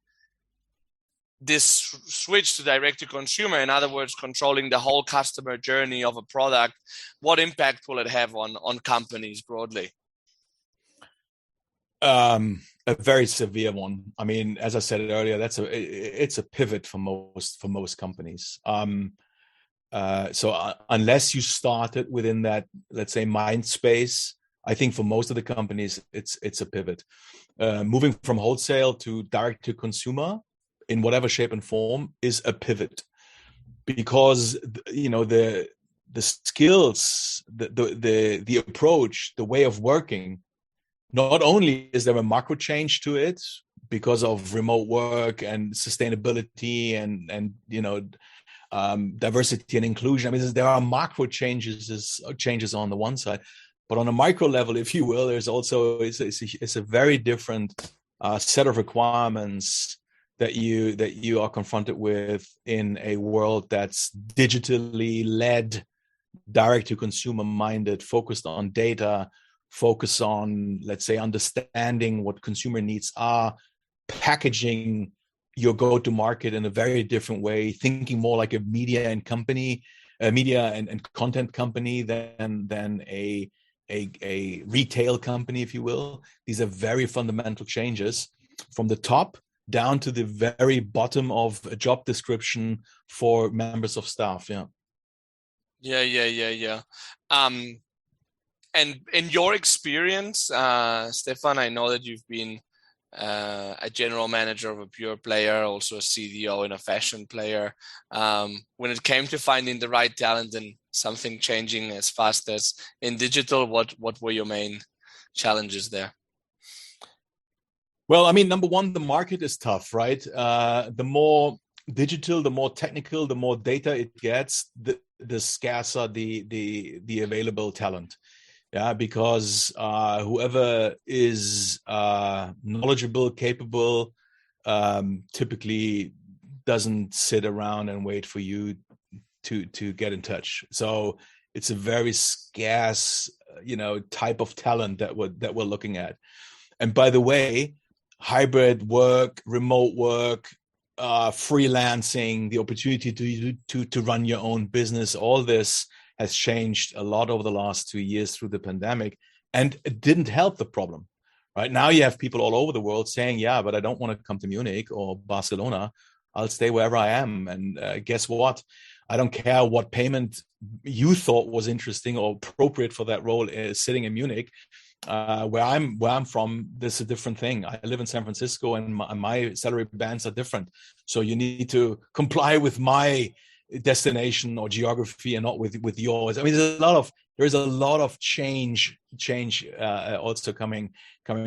this switch to direct to consumer, in other words, controlling the whole customer journey of a product, what impact will it have on companies broadly? A very severe one. I mean, as I said earlier, it's a pivot for most companies. So unless you started within that, let's say, mind space, I think for most of the companies, it's a pivot. Moving from wholesale to direct to consumer in whatever shape and form is a pivot, because the skills, the approach, the way of working. Not only is there a macro change to it, because of remote work and sustainability and diversity and inclusion. I mean, there are macro changes on the one side, but on a micro level, if you will, there's also it's a very different set of requirements that you are confronted with in a world that's digitally led, direct to consumer minded, focused on data, focused on, let's say, understanding what consumer needs are, packaging your go-to market in a very different way, thinking more like a media and content company than a retail company, if you will. These are very fundamental changes from the top down to the very bottom of a job description for members of staff. Yeah. And in your experience, Stefan, I know that you've been a general manager of a pure player, also a CDO in a fashion player. When it came to finding the right talent and something changing as fast as in digital, what were your main challenges there? Well, I mean, number one, the market is tough, right? The more digital, the more technical, the more data it gets, the scarcer the available talent. Yeah, because whoever is knowledgeable, capable, typically doesn't sit around and wait for you to get in touch. So it's a very scarce, type of talent that we're looking at. And by the way, hybrid work, remote work, freelancing, the opportunity to run your own business, all this has changed a lot over the last 2 years through the pandemic, and it didn't help the problem. Right now, you have people all over the world saying, "Yeah, but I don't want to come to Munich or Barcelona. I'll stay wherever I am." And guess what? I don't care what payment you thought was interesting or appropriate for that role sitting in Munich. Where I'm from, this is a different thing. I live in San Francisco, and my salary bands are different. So you need to comply with my destination or geography and not with yours. I mean, there's a lot of change also coming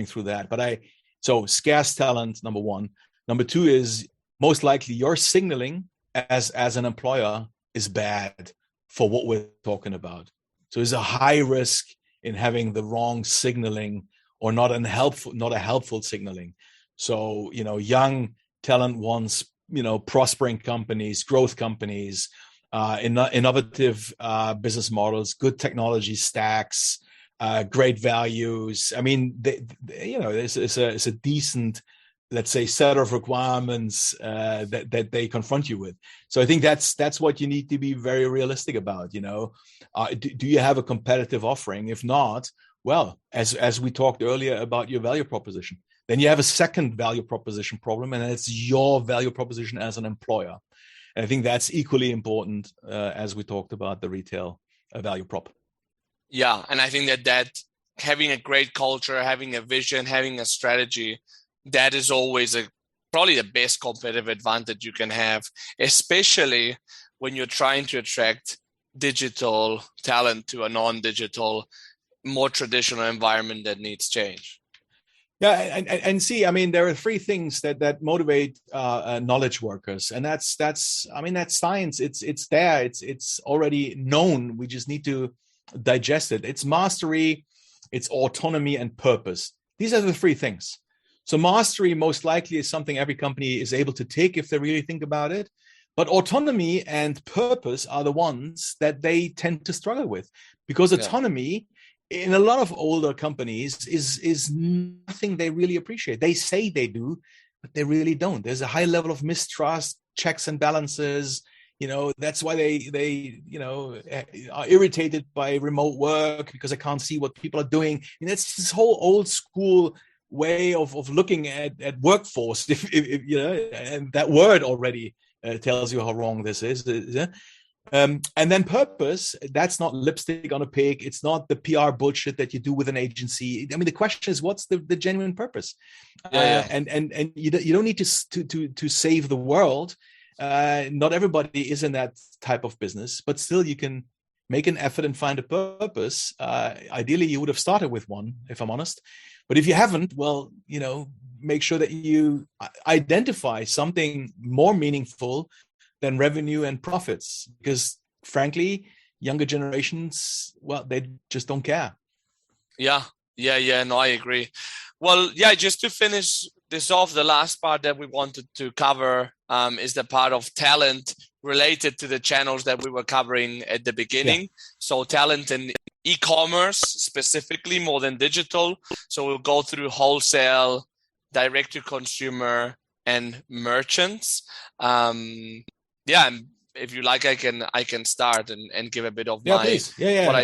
through that. So scarce talent, number one. Number two is most likely your signaling as an employer is bad for what we're talking about. So there's a high risk in having the wrong signaling or not a helpful signaling. So, young talent wants, prospering companies, growth companies, innovative business models, good technology stacks, great values. I mean, it's a decent, let's say, set of requirements that they confront you with. So I think that's what you need to be very realistic about. Do you have a competitive offering? If not, well, as we talked earlier about your value proposition, then you have a second value proposition problem, and it's your value proposition as an employer. And I think that's equally important as we talked about the retail value prop. Yeah, and I think that having a great culture, having a vision, having a strategy, that is always probably the best competitive advantage you can have, especially when you're trying to attract digital talent to a non-digital, more traditional environment that needs change. Yeah, and see, I mean, there are three things that motivate knowledge workers, and that's science. It's there. It's already known. We just need to digest it. It's mastery, it's autonomy, and purpose. These are the three things. So mastery most likely is something every company is able to take if they really think about it. But autonomy and purpose are the ones that they tend to struggle with, because autonomy in a lot of older companies is nothing they really appreciate. They say they do, but they really don't. There's a high level of mistrust, checks and balances. That's why they are irritated by remote work, because I can't see what people are doing. And it's this whole old school way of looking at workforce, if and that word already tells you how wrong this is. And then purpose, that's not lipstick on a pig. It's not the PR bullshit that you do with an agency. I mean, the question is, what's the genuine purpose? And you don't need to save the world. Not everybody is in that type of business, but still you can make an effort and find a purpose. Ideally, you would have started with one, if I'm honest. But if you haven't, well, make sure that you identify something more meaningful than revenue and profits, because frankly, younger generations, well, they just don't care. Yeah. No, I agree. Well, yeah, just to finish this off, the last part that we wanted to cover is the part of talent related to the channels that we were covering at the beginning. Yeah. So talent in e-commerce specifically more than digital. So we'll go through wholesale, direct to consumer, and merchants. And if you like, I can start and give a bit of what I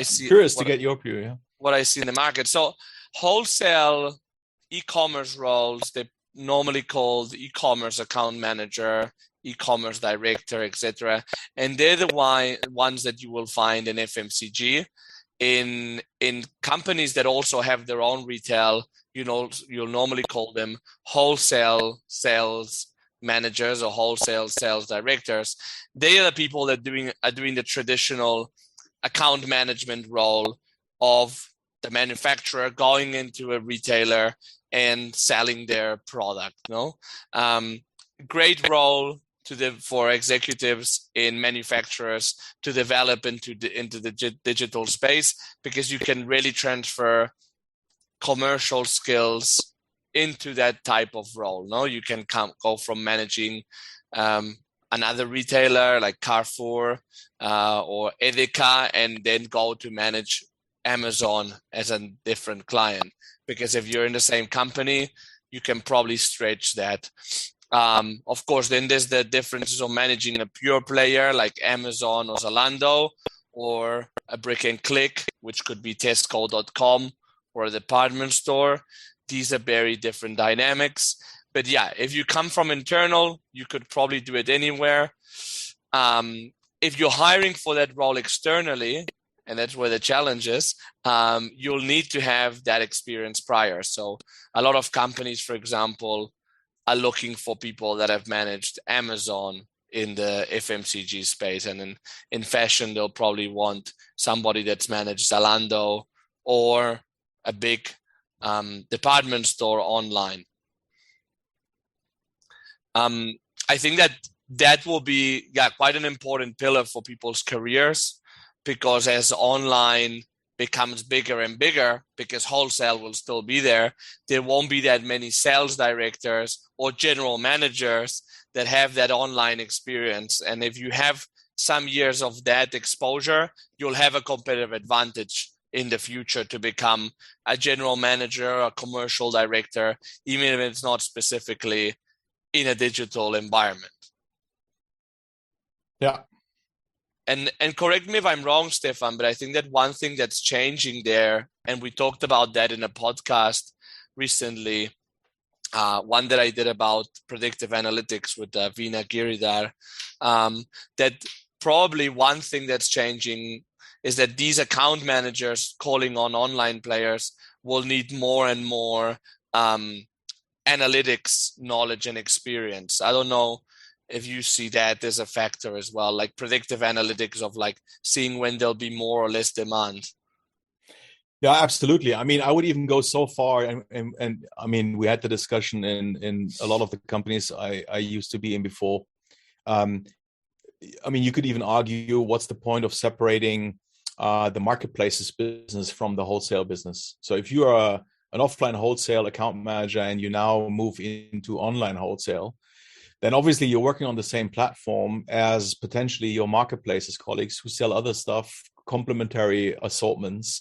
see. Curious to get your view. Yeah. What I see in the market. So wholesale e-commerce roles, they're normally called e-commerce account manager, e-commerce director, etc. And they're the ones that you will find in FMCG. In companies that also have their own retail, you'll normally call them wholesale sales managers or wholesale sales directors. They are the people that are doing the traditional account management role of the manufacturer going into a retailer and selling their product. Great role for executives in manufacturers to develop into the digital space, because you can really transfer commercial skills into that type of role. You can go from managing another retailer like Carrefour or Edeka, and then go to manage Amazon as a different client, because if you're in the same company, you can probably stretch that. Of course, then there's the differences of managing a pure player like Amazon or Zalando, or a brick and click, which could be Tesco.com or a department store. These are very different dynamics. But yeah, if you come from internal, you could probably do it anywhere. If you're hiring for that role externally, and that's where the challenge is, you'll need to have that experience prior. So a lot of companies, for example, are looking for people that have managed Amazon in the FMCG space. And in fashion, they'll probably want somebody that's managed Zalando or a big department store online. I think that will be quite an important pillar for people's careers, because as online becomes bigger and bigger, because wholesale will still be there won't be that many sales directors or general managers that have that online experience. And if you have some years of that exposure, you'll have a competitive advantage in the future to become a general manager, a commercial director, even if it's not specifically in a digital environment. Yeah. And correct me if I'm wrong, Stefan, but I think that one thing that's changing there, and we talked about that in a podcast recently, one that I did about predictive analytics with Veena Giridhar, that probably one thing that's changing is that these account managers calling on online players will need more and more analytics knowledge and experience. I don't know if you see that as a factor as well, like predictive analytics of like seeing when there'll be more or less demand. Yeah, absolutely. I mean, I would even go so far, and I mean, we had the discussion in a lot of the companies I used to be in before. I mean, you could even argue, what's the point of separating the marketplaces business from the wholesale business? So if you are an offline wholesale account manager and you now move into online wholesale, then obviously you're working on the same platform as potentially your marketplaces colleagues who sell other stuff, complementary assortments.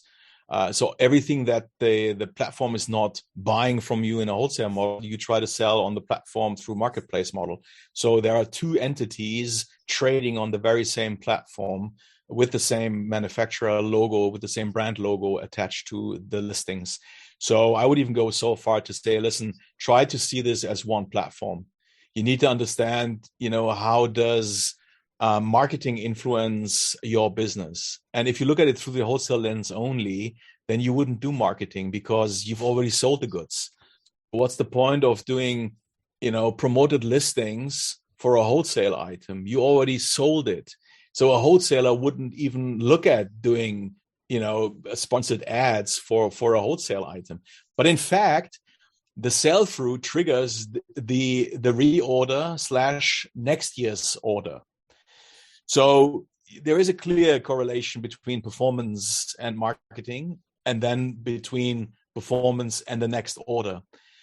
So everything that the platform is not buying from you in a wholesale model, you try to sell on the platform through marketplace model. So there are two entities trading on the very same platform with the same manufacturer logo, with the same brand logo attached to the listings. So I would even go so far to say, listen, try to see this as one platform. You need to understand, how does marketing influence your business? And if you look at it through the wholesale lens only, then you wouldn't do marketing because you've already sold the goods. What's the point of doing, promoted listings for a wholesale item? You already sold it. So a wholesaler wouldn't even look at doing, sponsored ads for a wholesale item. But in fact, the sell-through triggers the reorder / next year's order. So there is a clear correlation between performance and marketing, and then between performance and the next order.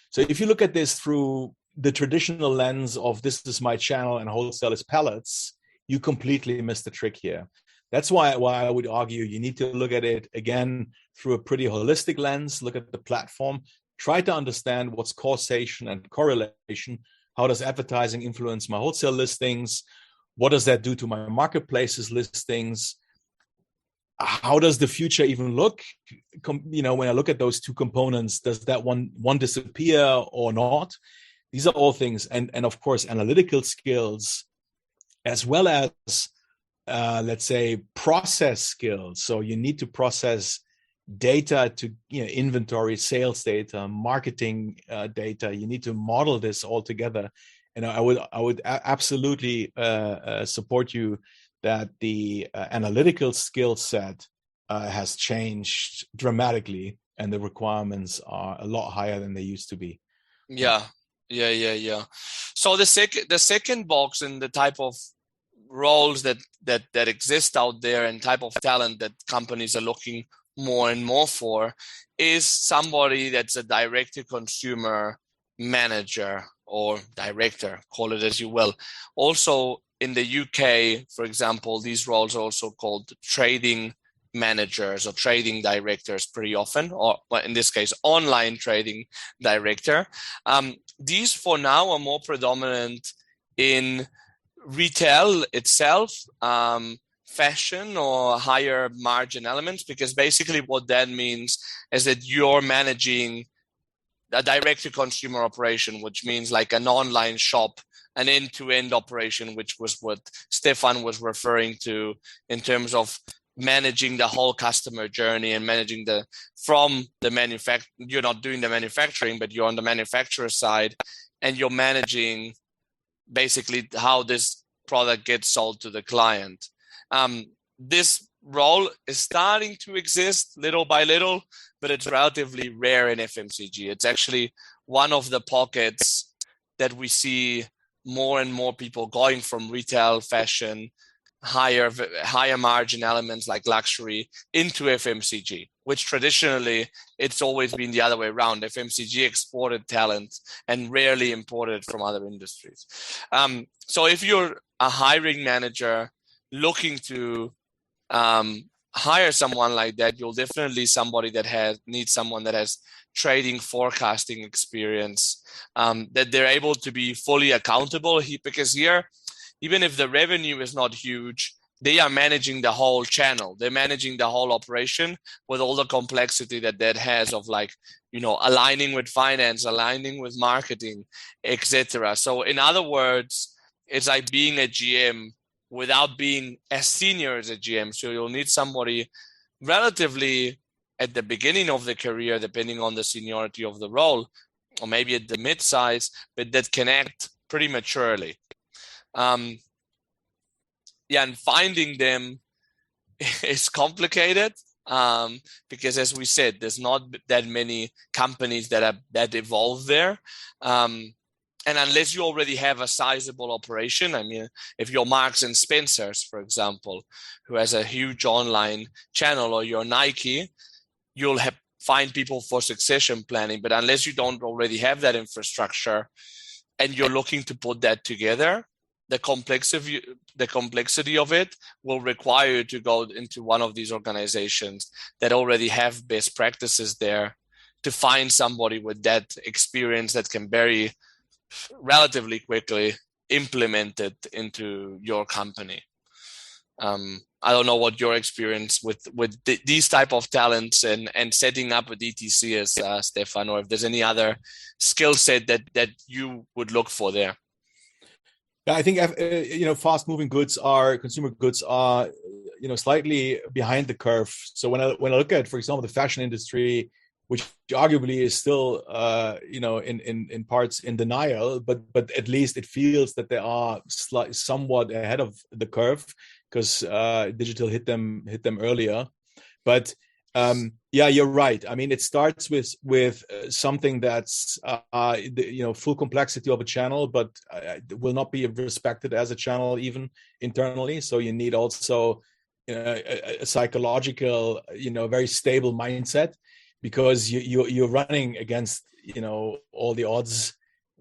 So if you look at this through the traditional lens of this is my channel and wholesale is pallets, you completely miss the trick here. That's why I would argue you need to look at it again through a pretty holistic lens, look at the platform, try to understand what's causation and correlation. How does advertising influence my wholesale listings? What does that do to my marketplaces listings? How does the future even look? When I look at those two components, does that one disappear or not? These are all things, and of course, analytical skills, as well as let's say process skills. So you need to process data to inventory, sales data, marketing data. You need to model this all together. And I would absolutely support you that the analytical skill set has changed dramatically, and the requirements are a lot higher than they used to be. Yeah. So the second box in the type of roles that exist out there and type of talent that companies are looking more and more for is somebody that's a direct-to-consumer manager or director, call it as you will. Also in the UK, for example, these roles are also called trading managers or trading directors pretty often, or in this case, online trading director. These for now are more predominant in retail itself, fashion or higher margin elements, because basically what that means is that you're managing a direct-to-consumer operation, which means like an online shop, an end-to-end operation, which was what Stefan was referring to in terms of managing the whole customer journey and managing you're not doing the manufacturing, but you're on the manufacturer side and you're managing basically how this product gets sold to the client. This role is starting to exist little by little, but it's relatively rare in FMCG. It's actually one of the pockets that we see more and more people going from retail, fashion, higher margin elements like luxury into FMCG, which traditionally it's always been the other way around. FMCG exported talent and rarely imported from other industries. So if you're a hiring manager looking to hire someone like that, you'll definitely need someone that has trading forecasting experience, that they're able to be fully accountable, because here, even if the revenue is not huge, they are managing the whole channel. They're managing the whole operation with all the complexity that has of aligning with finance, aligning with marketing, etc. So in other words, it's like being a GM without being as senior as a GM. So you'll need somebody relatively at the beginning of the career, depending on the seniority of the role, or maybe at the mid-size, but that can act pretty maturely. And finding them is complicated because, as we said, there's not that many companies that evolve there. And unless you already have a sizable operation, I mean, if you're Marks and Spencer's, for example, who has a huge online channel, or you're Nike, you'll find people for succession planning. But unless you don't already have that infrastructure and you're looking to put that together, the complexity of it will require you to go into one of these organizations that already have best practices there to find somebody with that experience that can very relatively quickly implement it into your company. I don't know what your experience with these type of talents and setting up a DTC is, Stefan, or if there's any other skill set that you would look for there. Yeah, I think fast-moving consumer goods are slightly behind the curve. So when I look at, for example, the fashion industry, which arguably is still in parts in denial, but at least it feels that they are somewhat ahead of the curve because digital hit them earlier. But Yeah, you're right. I mean, it starts with something that's full complexity of a channel, but will not be respected as a channel even internally. So you need also a psychological, very stable mindset, because you're running against all the odds.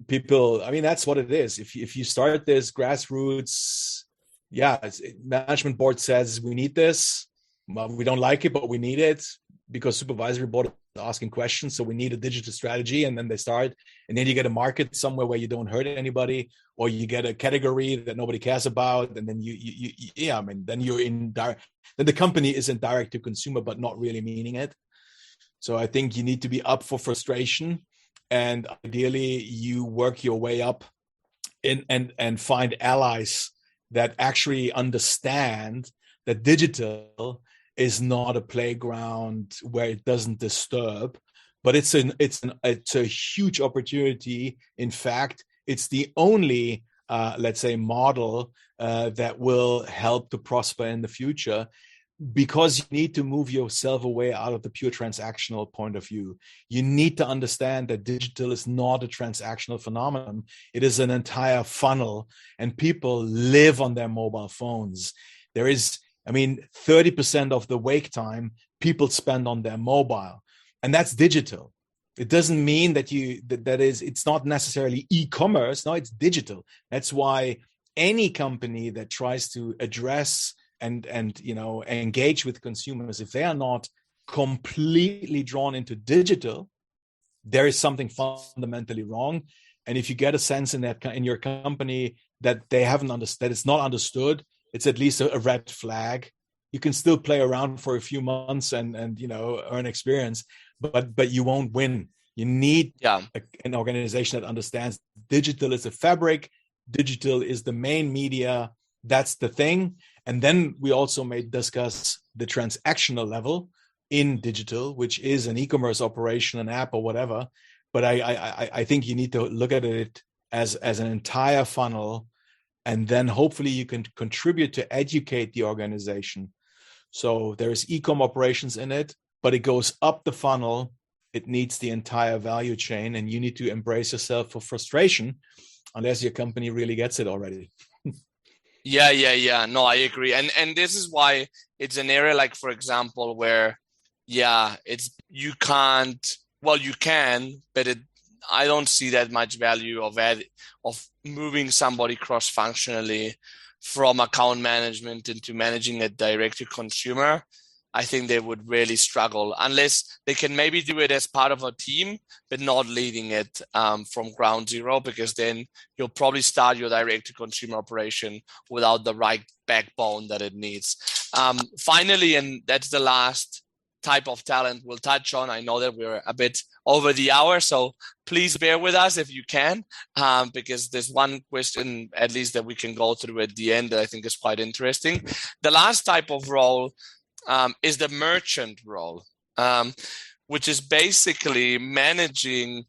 People, I mean, that's what it is. If you start this grassroots, yeah, management board says we need this. Well, we don't like it, but we need it because supervisory board is asking questions. So we need a digital strategy, and then they start, and then you get a market somewhere where you don't hurt anybody, or you get a category that nobody cares about, and then I mean, then you're in direct. Then the company is in direct to consumer, but not really meaning it. So I think you need to be up for frustration, and ideally you work your way up and find allies that actually understand that digital is not a playground where it doesn't disturb, but it's a huge opportunity. In fact, it's the only let's say model that will help to prosper in the future, because you need to move yourself away out of the pure transactional point of view. You need to understand that digital is not a transactional phenomenon. It is an entire funnel, and people live on their mobile phones. There is, I mean, 30% of the wake time people spend on their mobile, and that's digital. It doesn't mean that it's not necessarily e-commerce. No, it's digital. That's why any company that tries to address and engage with consumers, if they are not completely drawn into digital, there is something fundamentally wrong. And if you get a sense in your company that they haven't understood, that it's not understood, it's at least a red flag. You can still play around for a few months and earn experience, but you won't win. You need an organization that understands digital is a fabric, digital is the main media. That's the thing. And then we also may discuss the transactional level in digital, which is an e-commerce operation, an app or whatever. But I think you need to look at it as an entire funnel, and then hopefully you can contribute to educate the organization. So there's e-com operations in it, but it goes up the funnel. It needs the entire value chain, and you need to embrace yourself for frustration unless your company really gets it already. Yeah. No, I agree. And this is why it's an area, like, for example, where, you can't, well, you can, but I don't see that much value of moving somebody cross-functionally from account management into managing it direct to consumer. I think they would really struggle unless they can maybe do it as part of a team, but not leading it from ground zero, because then you'll probably start your direct to consumer operation without the right backbone that it needs. Finally, and that's the last type of talent we'll touch on. I know that we're a bit over the hour, so please bear with us if you can, because there's one question at least that we can go through at the end that I think is quite interesting. The last type of role is the merchant role, which is basically managing.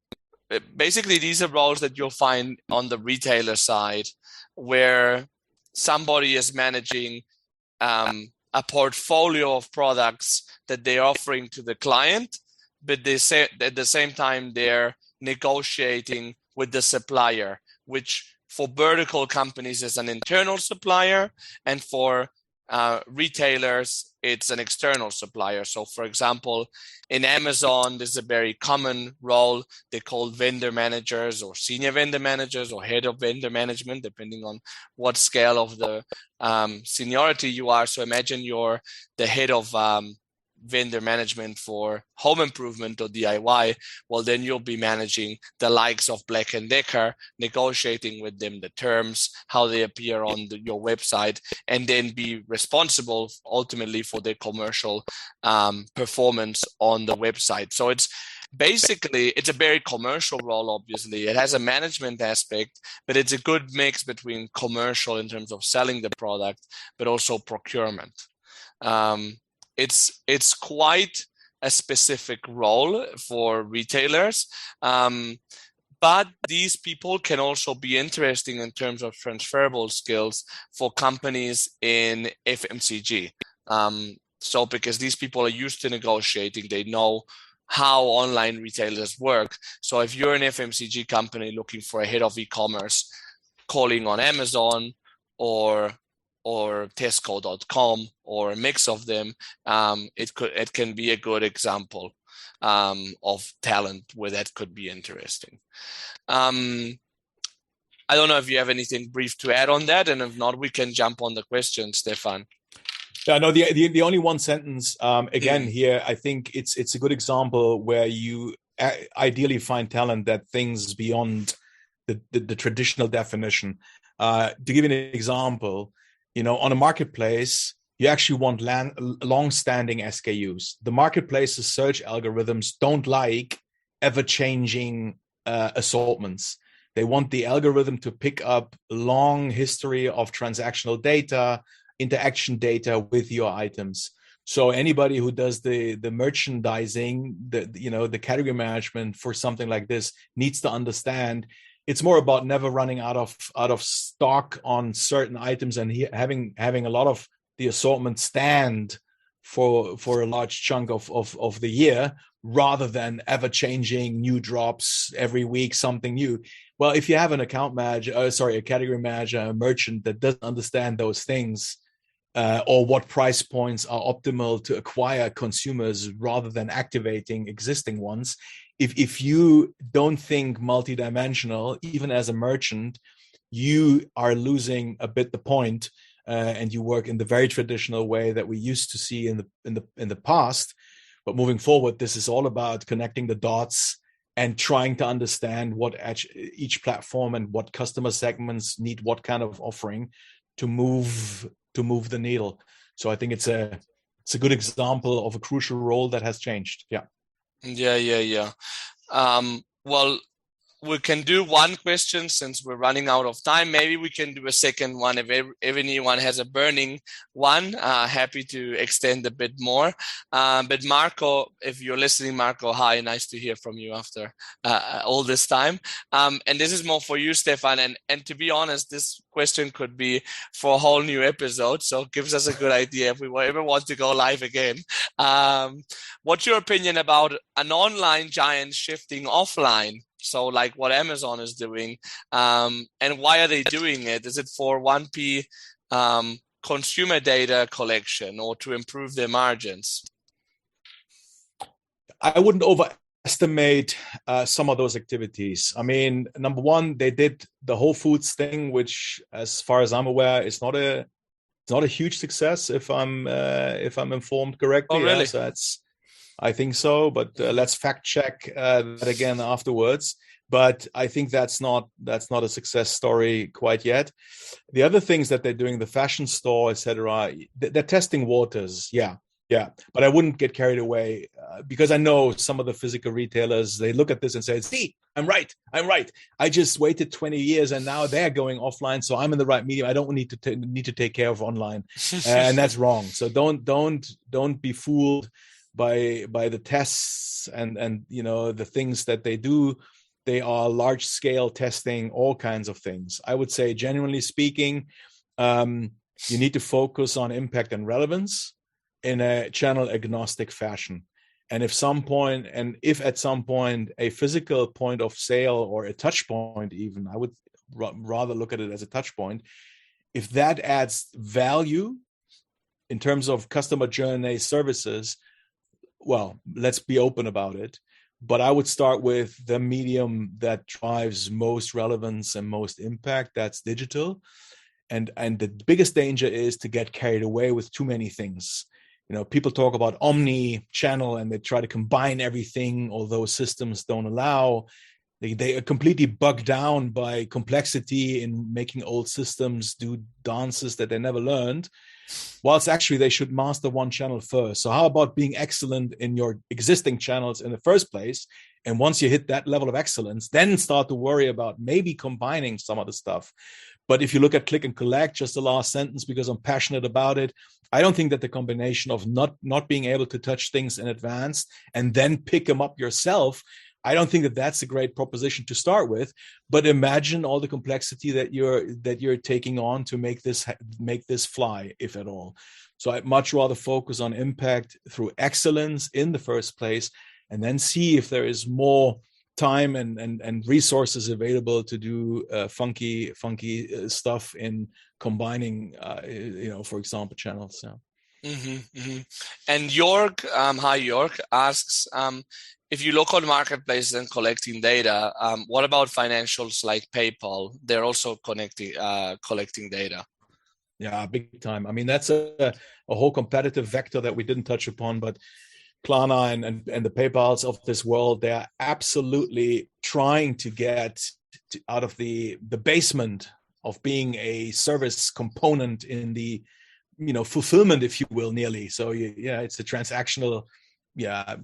Basically, these are roles that you'll find on the retailer side, where somebody is managing a portfolio of products that they're offering to the client, but they say at the same time they're negotiating with the supplier, which for vertical companies is an internal supplier, and for retailers it's an external supplier. So for example, in Amazon, this is a very common role. They call vendor managers or senior vendor managers or head of vendor management, depending on what scale of the seniority you are. So imagine you're the head of vendor management for home improvement or DIY. Well, then you'll be managing the likes of Black & Decker, negotiating with them the terms, how they appear on your website, and then be responsible ultimately for their commercial performance on the website. So it's a very commercial role. Obviously, it has a management aspect, but it's a good mix between commercial in terms of selling the product, but also procurement. It's quite a specific role for retailers, but these people can also be interesting in terms of transferable skills for companies in FMCG. So because these people are used to negotiating, they know how online retailers work. So if you're an FMCG company looking for a head of e-commerce, calling on Amazon or Tesco.com or a mix of them, it can be a good example of talent where that could be interesting. I don't know if you have anything brief to add on that, and if not, we can jump on the question, Stefan. Yeah, no, the only one sentence, again, here, I think it's a good example where you ideally find talent that things beyond the traditional definition. To give you an example, on a marketplace, you actually want long-standing SKUs. The marketplace's search algorithms don't like ever-changing assortments. They want the algorithm to pick up long history of transactional data, interaction data with your items. So anybody who does the merchandising, the category management for something like this needs to understand it's more about never running out of stock on certain items and having a lot of the assortment stand for a large chunk of the year, rather than ever changing new drops every week, something new. Well, if you have an account manager, a category manager, a merchant that doesn't understand those things, or what price points are optimal to acquire consumers rather than activating existing ones. If you don't think multidimensional, even as a merchant, you are losing a bit the point, and you work in the very traditional way that we used to see in the past. But moving forward, this is all about connecting the dots and trying to understand what each platform and what customer segments need what kind of offering to move the needle. So I think it's a good example of a crucial role that has changed. Yeah. Well, we can do one question since we're running out of time. Maybe we can do a second one if anyone has a burning one. Happy to extend a bit more. But Marco, if you're listening, Marco, hi, nice to hear from you after all this time. And this is more for you, Stefan. And to be honest, this question could be for a whole new episode. So it gives us a good idea if we ever want to go live again. What's your opinion about an online giant shifting offline? So like what Amazon is doing, and why are they doing it? Is it for 1P consumer data collection or to improve their margins? I wouldn't overestimate some of those activities. I mean, number one, they did the Whole Foods thing, which, as far as I'm aware, is not a huge success. If I'm informed correctly. Oh, really? Yeah, so I think so, but let's fact check that again afterwards. But I think that's not a success story quite yet. The other things that they're doing, the fashion store, etc., they're testing waters. Yeah. But I wouldn't get carried away because I know some of the physical retailers, they look at this and say, "See, I'm right. I just waited 20 years and now they're going offline, so I'm in the right medium. I don't need to take care of online," and that's wrong. So don't be fooled by the tests and the things that they do. They are large scale testing all kinds of things. I would say, genuinely speaking, you need to focus on impact and relevance in a channel agnostic fashion. And if at some point a physical point of sale or a touch point, even, I would rather look at it as a touch point. If that adds value in terms of customer journey services, well, let's be open about it. But I would start with the medium that drives most relevance and most impact. That's digital. And the biggest danger is to get carried away with too many things. People talk about Omni-channel and they try to combine everything, although systems don't allow. They are completely bogged down by complexity in making old systems do dances that they never learned, whilst actually they should master one channel first. So how about being excellent in your existing channels in the first place? And once you hit that level of excellence, then start to worry about maybe combining some of the stuff. But if you look at click and collect, just the last sentence, because I'm passionate about it, I don't think that the combination of not being able to touch things in advance and then pick them up yourself I don't think that that's a great proposition to start with, but imagine all the complexity that you're taking on to make this fly, if at all. So I'd much rather focus on impact through excellence in the first place, and then see if there is more time and resources available to do funky stuff in combining, for example, channels. Yeah. Mm-hmm, mm-hmm. And York, hi York, asks, if you look on marketplaces and collecting data, what about financials like PayPal? They're also collecting data. Yeah, big time. I mean, that's a whole competitive vector that we didn't touch upon, but Klarna and the PayPals of this world, they're absolutely trying to get out of the basement of being a service component in the fulfillment, if you will, nearly. So it's a transactional, it's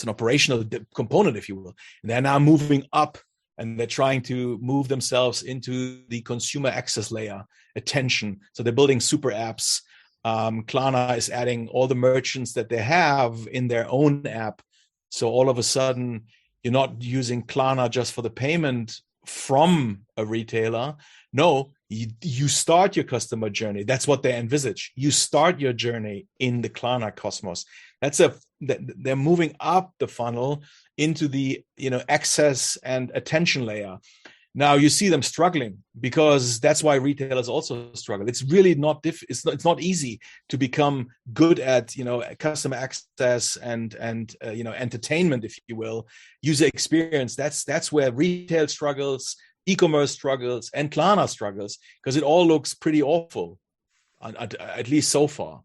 an operational component, if you will. And they're now moving up, and they're trying to move themselves into the consumer access layer, attention. So they're building super apps. Klarna is adding all the merchants that they have in their own app. So all of a sudden, you're not using Klarna just for the payment from a retailer. No, you start your customer journey. That's what they envisage. You start your journey in the Klarna cosmos. They're moving up the funnel into the access and attention layer. Now you see them struggling, because that's why retailers also struggle. It's really not it's not easy to become good at customer access and entertainment, if you will, user experience. That's where retail struggles, e-commerce struggles, and Klarna struggles, because it all looks pretty awful, at least so far.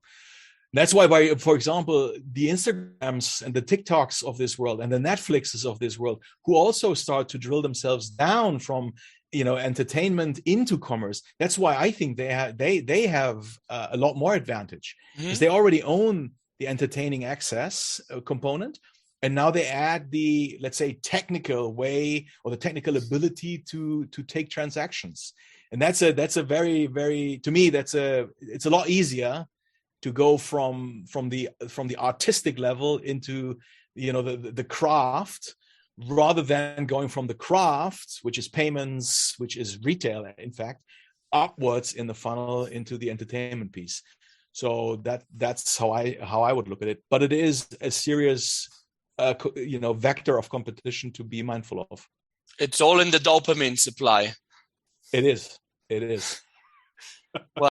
That's why, for example, the Instagrams and the TikToks of this world and the Netflixes of this world, who also start to drill themselves down from entertainment into commerce. That's why I think they have a lot more advantage, because they already own the entertaining access component, and now they add the, let's say, technical way or the technical ability to take transactions. And that's a very, very, to me, it's a lot easier to go from the artistic level into the craft, rather than going from the craft, which is payments, which is retail, in fact, upwards in the funnel into the entertainment piece. So that's how I would look at it. But it is a serious vector of competition to be mindful of. It's all in the dopamine supply. It is. Well,